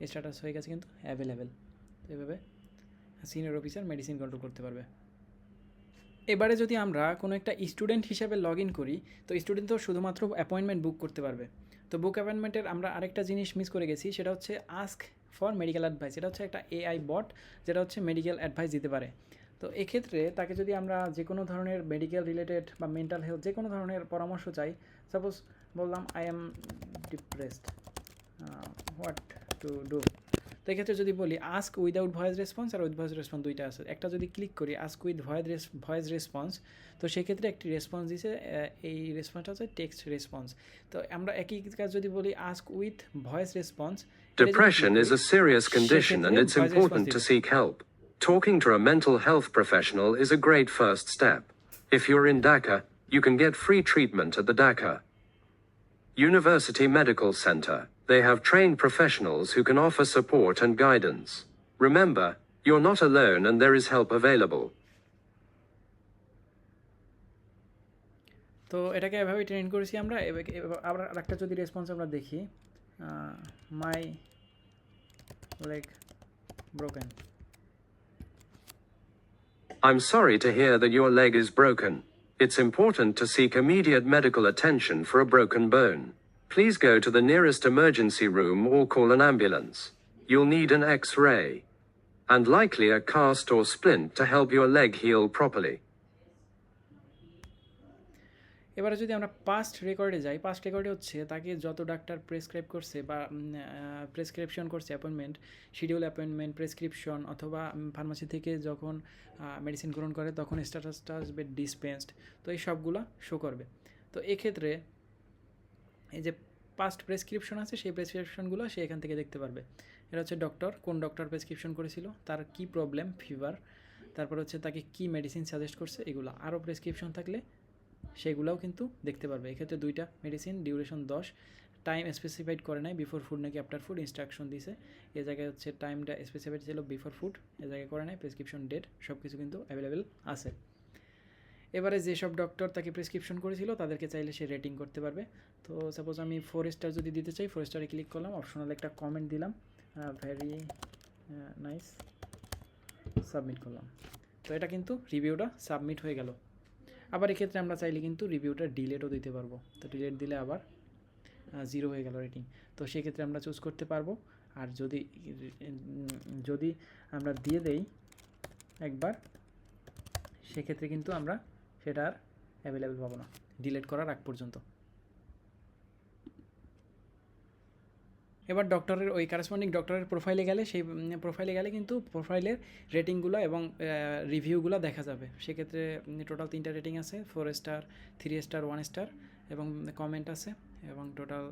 স্ট্যাটাস হয়ে গেছে কিন্তু অ্যাভেলেবেল। তো এইভাবে সিনিয়র অফিসার মেডিসিন কন্ট্রোল করতে পারবে। এবারে যদি আমরা কোনো একটা স্টুডেন্ট হিসেবে লগ ইন করি, তো স্টুডেন্ট তো শুধুমাত্র অ্যাপয়েন্টমেন্ট বুক করতে পারবে। তো বুক অ্যাপয়েন্টমেন্টের আমরা আরেকটা জিনিস মিস করে গেছি, সেটা হচ্ছে আস্ক ফর মেডিকেল অ্যাডভাইস। এটা হচ্ছে একটা এআই বট, যেটা হচ্ছে মেডিকেল অ্যাডভাইস দিতে পারে। তো এক্ষেত্রে তাকে যদি আমরা যে কোনো ধরনের মেডিকেল রিলেটেড বা মেন্টাল হেলথ যে কোনো ধরনের পরামর্শ চাই, সাপোজ বললাম I am depressed, what to do. তো এক্ষেত্রে যদি বলি আস্ক উইদাউট ভয়েস রেসপন্স আর উইথ ভয়েস রেসপন্স দুইটা আছে, একটা যদি ক্লিক করি আস্ক উইথ ভয়েস রেসপন্স, তো সেক্ষেত্রে একটি রেসপন্স দিছে, এই রেসপন্সটা হচ্ছে টেক্সট রেসপন্স। তো আমরা একই কাজ যদি বলি ask with voice response, Depression is a serious condition and it's important to seek help. Talking to a mental health professional is a great first step. If you're in Dhaka, you can get free treatment at the Dhaka University Medical Center. They have trained professionals who can offer support and guidance. Remember, you're not alone and there is help available. তো এটাকে এভাবে train করেছি আমরা। আবার আরেকটা যদি response আমরা দেখি, my leg broken. I'm sorry to hear that your leg is broken. It's important to seek immediate medical attention for a broken bone. Please go to the nearest emergency room or call an ambulance. You'll need an X-ray and likely a cast or splint to help your leg heal properly. এবারে যদি আমরা past রেকর্ডে যাই, past রেকর্ডে হচ্ছে তাকে যত doctor prescribe করছে বা প্রেসক্রিপশন করছে, অ্যাপয়েন্টমেন্ট, শিডিউল অ্যাপয়েন্টমেন্ট, প্রেসক্রিপশন অথবা ফার্মাসি থেকে যখন মেডিসিন গ্রহণ করে তখন স্ট্যাটাসটা আসবে ডিসপেন্সড। তো এই সবগুলো শো করবে। তো এক্ষেত্রে এই যে পাস্ট প্রেসক্রিপশন আছে সেই প্রেসক্রিপশনগুলো সে এখান থেকে দেখতে পারবে। এটা হচ্ছে ডক্টর, কোন ডক্টর প্রেসক্রিপশন করেছিল, তার কি প্রবলেম, ফিভার, তারপর হচ্ছে তাকে কি মেডিসিন সাজেস্ট করছে, এগুলো আরও প্রেসক্রিপশন থাকলে সেগুলোও কিন্তু দেখতে পারবে। এক্ষেত্রে দুইটা মেডিসিন, ডিউরেশন 10, টাইম স্পেসিফাইড করে নাই, বিফোর ফুড নাকি আফটার ফুড, ইনস্ট্রাকশন দিছে, এ জায়গায় হচ্ছে টাইমটা স্পেসিফাইড ছিল বিফোর ফুড, এ জায়গায় করে নাই, প্রেসক্রিপশন ডেট, সব কিছু কিন্তু অ্যাভেলেবেল আছে। এবারে যেসব ডক্টর তাকে প্রেসক্রিপশন করেছিল তাদেরকে চাইলে সে রেটিং করতে পারবে। তো সাপোজ আমি 4 স্টার যদি দিতে চাই, 4 স্টারে ক্লিক করলাম, অপশনাল একটা কমেন্ট দিলাম, ভেরি নাইস, সাবমিট করলাম। তো এটা কিন্তু রিভিউটা সাবমিট হয়ে গেল। আবার এক্ষেত্রে আমরা চাইলে কিন্তু রিভিউটা ডিলেটও দিতে পারবো। তো ডিলেট দিলে আবার 0 হয়ে গেল রেটিং। তো সেক্ষেত্রে আমরা চুজ করতে পারবো। আর যদি আমরা দিয়ে দেই একবার, সেক্ষেত্রে কিন্তু আমরা সেটা আর অ্যাভেলেবেল পাবো না ডিলেট করার আগ পর্যন্ত। এবার ডক্টরের ওই কারেসপন্ডিং ডক্টরের প্রোফাইলে গেলে, সেই প্রোফাইলে গেলে কিন্তু প্রোফাইলের রেটিংগুলো এবং রিভিউগুলো দেখা যাবে। সেক্ষেত্রে টোটাল 3টা রেটিং আছে, 4 স্টার, 3 স্টার, 1 স্টার এবং কমেন্ট আছে, এবং টোটাল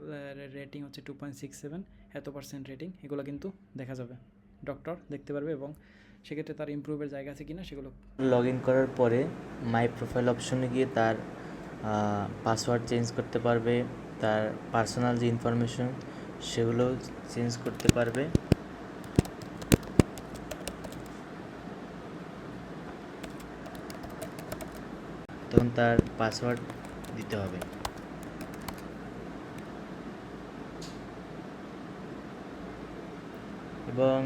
রেটিং হচ্ছে 2.67, এত % রেটিং, এগুলো কিন্তু দেখা যাবে, ডক্টর দেখতে পারবে। এবং সেক্ষেত্রে তার ইমপ্রুভের জায়গা আছে কিনা সেগুলো। লগ ইন করার পরে মাই প্রোফাইল অপশনে গিয়ে তার পাসওয়ার্ড চেঞ্জ করতে পারবে, তার পার্সোনাল যে ইনফরমেশন সেগুলো চেঞ্জ করতে পারবে। তখন তার পাসওয়ার্ড দিতে হবে। এবং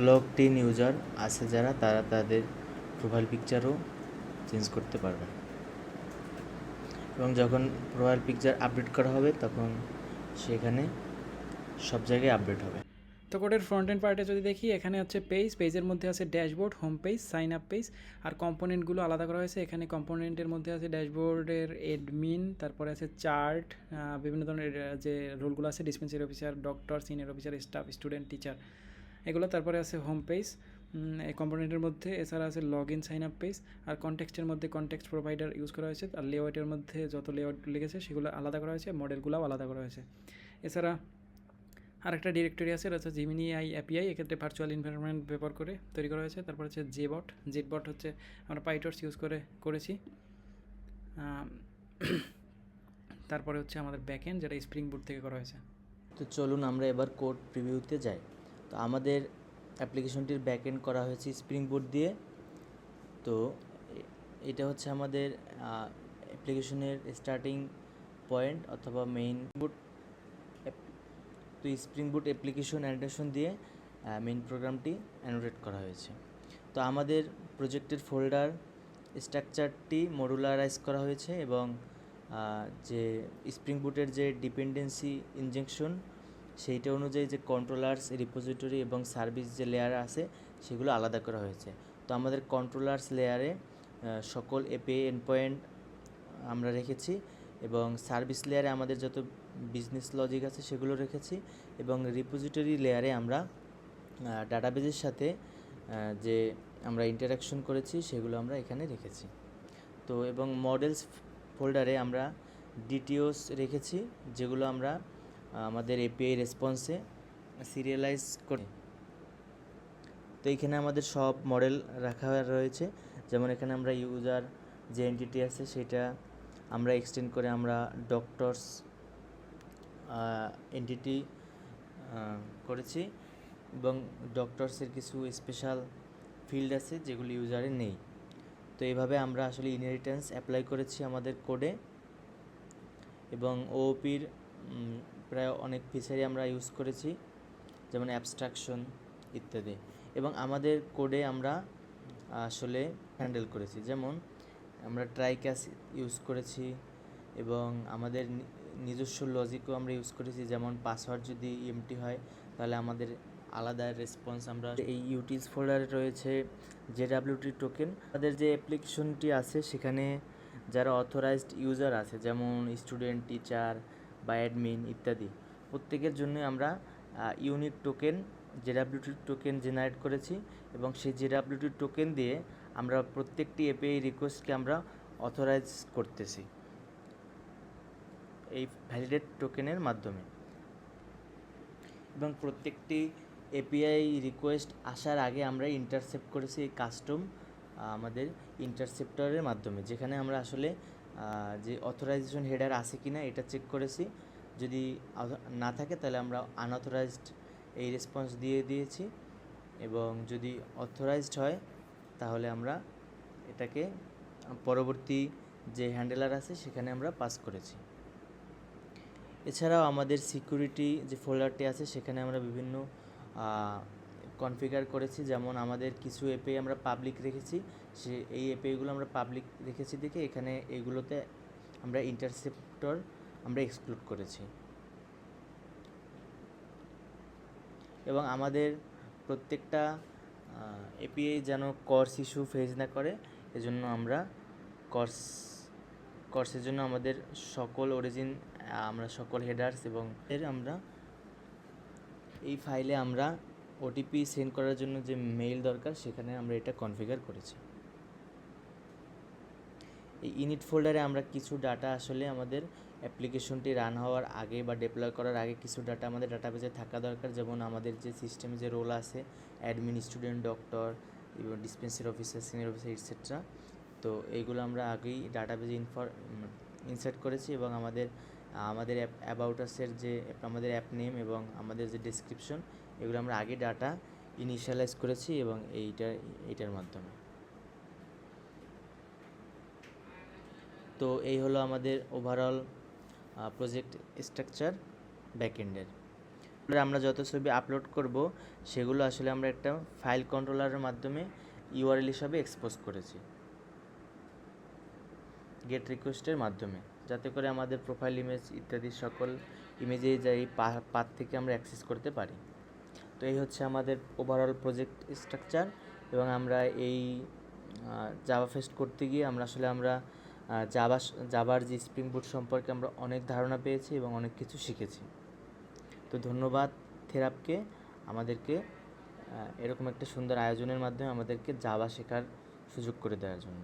লগড ইন ইউজার আছে যারা, তারা তাদের প্রোফাইল পিকচারও চেঞ্জ করতে পারবে। এবং যখন প্রোফাইল পিকচার আপডেট করা হবে তখন সেখানে সব জায়গায় আপডেট হবে। তো কোডের ফ্রন্ট এন্ড পার্টে যদি দেখি, এখানে হচ্ছে পেজের মধ্যে আছে dashboard, home page, sign up page, আর কম্পোনেন্টগুলো আলাদা করা হয়েছে। এখানে কম্পোনেন্টের মধ্যে আছে ড্যাশবোর্ডের অ্যাডমিন, তারপরে আছে চার্ট, বিভিন্ন ধরনের যে রোলগুলো আছে, dispensary officer, doctor, senior officer, staff, student, teacher, এগুলো। তারপরে আছে হোম পেজ এই কম্পোনেন্টের মধ্যে। এছাড়া আছে log in, sign up page, আর কনটেক্সটের মধ্যে কনটেক্সট প্রোভাইডার ইউজ করা হয়েছে, আর লেআউটের মধ্যে যত লেআউট লিখেছে সেগুলো আলাদা করা হয়েছে, মডেলগুলোও আলাদা করা হয়েছে। এছাড়া আরেকটা ডিরেক্টরি আছে, এটা হচ্ছে জিমিনি এপিআই, এক্ষেত্রে ভার্চুয়াল এনভায়রনমেন্ট ব্যবহার করে তৈরি করা হয়েছে। তারপর হচ্ছে জেটবট হচ্ছে আমরা পাইটর্স ইউজ করেছি। তারপরে হচ্ছে আমাদের ব্যাকএন্ড, যেটা স্প্রিং বুট থেকে করা হয়েছে। তো চলুন আমরা এবার কোড প্রিভিউতে যাই। তো আমাদের অ্যাপ্লিকেশনটির ব্যাকএন্ড করা হয়েছে স্প্রিং বুট দিয়ে। তো এটা হচ্ছে আমাদের অ্যাপ্লিকেশনের স্টার্টিং পয়েন্ট অথবা মেইন বুট। তো স্প্রিং বুট অ্যাপ্লিকেশন অ্যানোটেশন দিয়ে মেইন প্রোগ্রামটি অ্যানোটেট করা হয়েছে। তো আমাদের প্রজেক্টের ফোল্ডার স্ট্রাকচারটি মডুলারাইজ করা হয়েছে, এবং যে স্প্রিং বুটের যে ডিপেন্ডেন্সি ইনজেকশন সেইটা অনুযায়ী যে কন্ট্রোলার্স, রিপোজিটরি এবং সার্ভিস যে লেয়ার আছে সেগুলো আলাদা করা হয়েছে। তো আমাদের কন্ট্রোলার্স লেয়ারে সকল এপিআই এন্ডপয়েন্ট আমরা রেখেছি, এবং সার্ভিস লেয়ারে আমাদের যত বিজনেস লজিক আছে সেগুলো রেখেছি, এবং রিপোজিটরি লেয়ারে আমরা ডাটাবেজের সাথে যে আমরা ইন্টারাকশন করেছি সেগুলো আমরা এখানে রেখেছি। তো এবং মডেলস ফোল্ডারে আমরা ডিটিওস রেখেছি, যেগুলো আমরা আমাদের এপিআই রেসপন্সে সিরিয়ালাইজ করে। তো এইখানে আমাদের সব মডেল রাখা রয়েছে, যেমন এখানে আমরা ইউজার যে এন্টিটি আছে সেটা আমরা এক্সটেন্ড করে আমরা ডক্টরস এন্টিটি করেছি, এবং ডক্টরসের কিছু স্পেশাল ফিল্ড আছে যেগুলি ইউজারে নেই। তো এইভাবে আমরা আসলে ইনহেরিটেন্স অ্যাপ্লাই করেছি আমাদের কোডে, এবং ওওপির প্রায় অনেক ফিচারই আমরা ইউজ করেছি, যেমন অ্যাবস্ট্রাকশন ইত্যাদি। এবং আমাদের কোডে আমরা আসলে হ্যান্ডেল করেছি, যেমন আমরা ট্রাই ক্যাচ ইউজ করেছি, এবং আমাদের নিজস্ব লজিকও আমরা ইউজ করেছি, যেমন পাসওয়ার্ড যদি এমটি হয় তাহলে আমাদের আলাদা রেসপন্স আমরা এই ইউটিলস ফোল্ডারে রয়েছে জেডাব্লিউটি টোকেন। আমাদের যে অ্যাপ্লিকেশনটি আছে সেখানে যারা অথরাইজড ইউজার আছে, যেমন স্টুডেন্ট, টিচার বা অ্যাডমিন ইত্যাদি, প্রত্যেকের জন্য আমরা unique token JWT token generate করেছি, এবং সেই জেডাব্লিউটি টোকেন দিয়ে আমরা প্রত্যেকটি এপিআই রিকোয়েস্টকে আমরা অথরাইজ করতেছি এই ভ্যালিডেট টোকেনের মাধ্যমে। এবং প্রত্যেকটি এপিআই রিকোয়েস্ট আসার আগে আমরা ইন্টারসেপ্ট করেছি এই কাস্টম আমাদের ইন্টারসেপ্টরের মাধ্যমে, যেখানে আমরা আসলে যে অথরাইজেশন হেডার আছে কি না এটা চেক করেছি। যদি না থাকে তাহলে আমরা আনঅথরাইজড এই রেসপন্স দিয়ে দিয়েছি, এবং যদি অথরাইজড হয় তাহলে আমরা এটাকে পরবর্তী যে হ্যান্ডেলার আছে সেখানে আমরা পাস করেছি। এছাড়াও আমাদের সিকিউরিটি যে ফোল্ডারটি আছে সেখানে আমরা বিভিন্ন কনফিগার করেছি, যেমন আমাদের কিছু এপিআই আমরা পাবলিক রেখেছি, এই এপিআইগুলো আমরা পাবলিক রেখেছি দেখে এখানে এইগুলোতে আমরা ইন্টারসেপ্টর আমরা এক্সক্লুড করেছি। এবং আমাদের প্রত্যেকটা এপিআই যেন কর্স ইস্যু ফেস না করে, এজন্য আমরা কর্সের জন্য আমাদের সকল অরিজিন, আমরা সকল হেডার্স এবং আমরা এই ফাইলে আমরা ওটিপি সেন্ড করার জন্য যে মেইল দরকার সেখানে আমরা এটা কনফিগার করেছি। এই ইনিট ফোল্ডারে আমরা কিছু ডাটা আসলে আমাদের অ্যাপ্লিকেশনটি রান হওয়ার আগে বা ডেপ্লয় করার আগে কিছু ডাটা আমাদের ডাটাবেজে থাকা দরকার, যেমন আমাদের যে সিস্টেমে যে রোল আছে অ্যাডমিন, স্টুডেন্ট, ডক্টর এবং dispensary officer, senior officer et cetera. তো এইগুলো আমরা আগেই ডাটাবেজে ইনসার্ট করেছি, এবং আমাদের অ্যাবাউট আসের যে আমাদের অ্যাপ নেম এবং আমাদের যে ডেসক্রিপশন এগুলো আমরা আগে ডাটা ইনিশিয়ালাইজ করেছি, এবং এইটার মাধ্যমে। তো এই হলো আমাদের ওভারঅল প্রজেক্ট স্ট্রাকচার ব্যাকএন্ডের। আমরা যত ছবি আপলোড করব সেগুলো আসলে আমরা একটা ফাইল কন্ট্রোলারের মাধ্যমে ইউআরএল হিসাবে এক্সপোজ করেছি গেট রিকোয়েস্টের মাধ্যমে, যাতে করে আমাদের প্রোফাইল ইমেজ ইত্যাদি সকল ইমেজে যাই পাথ থেকে আমরা অ্যাক্সেস করতে পারি। তো এই হচ্ছে আমাদের ওভারঅল প্রজেক্ট স্ট্রাকচার, এবং আমরা এই জাভা ফেস্ট করতে গিয়ে আমরা জাভার যে স্প্রিং বুট সম্পর্কে আমরা অনেক ধারণা পেয়েছি এবং অনেক কিছু শিখেছি। তো ধন্যবাদ থেরাপকে আমাদেরকে এরকম একটা সুন্দর আয়োজনের মাধ্যমে আমাদেরকে জাভা শেখার সুযোগ করে দেওয়ার জন্য।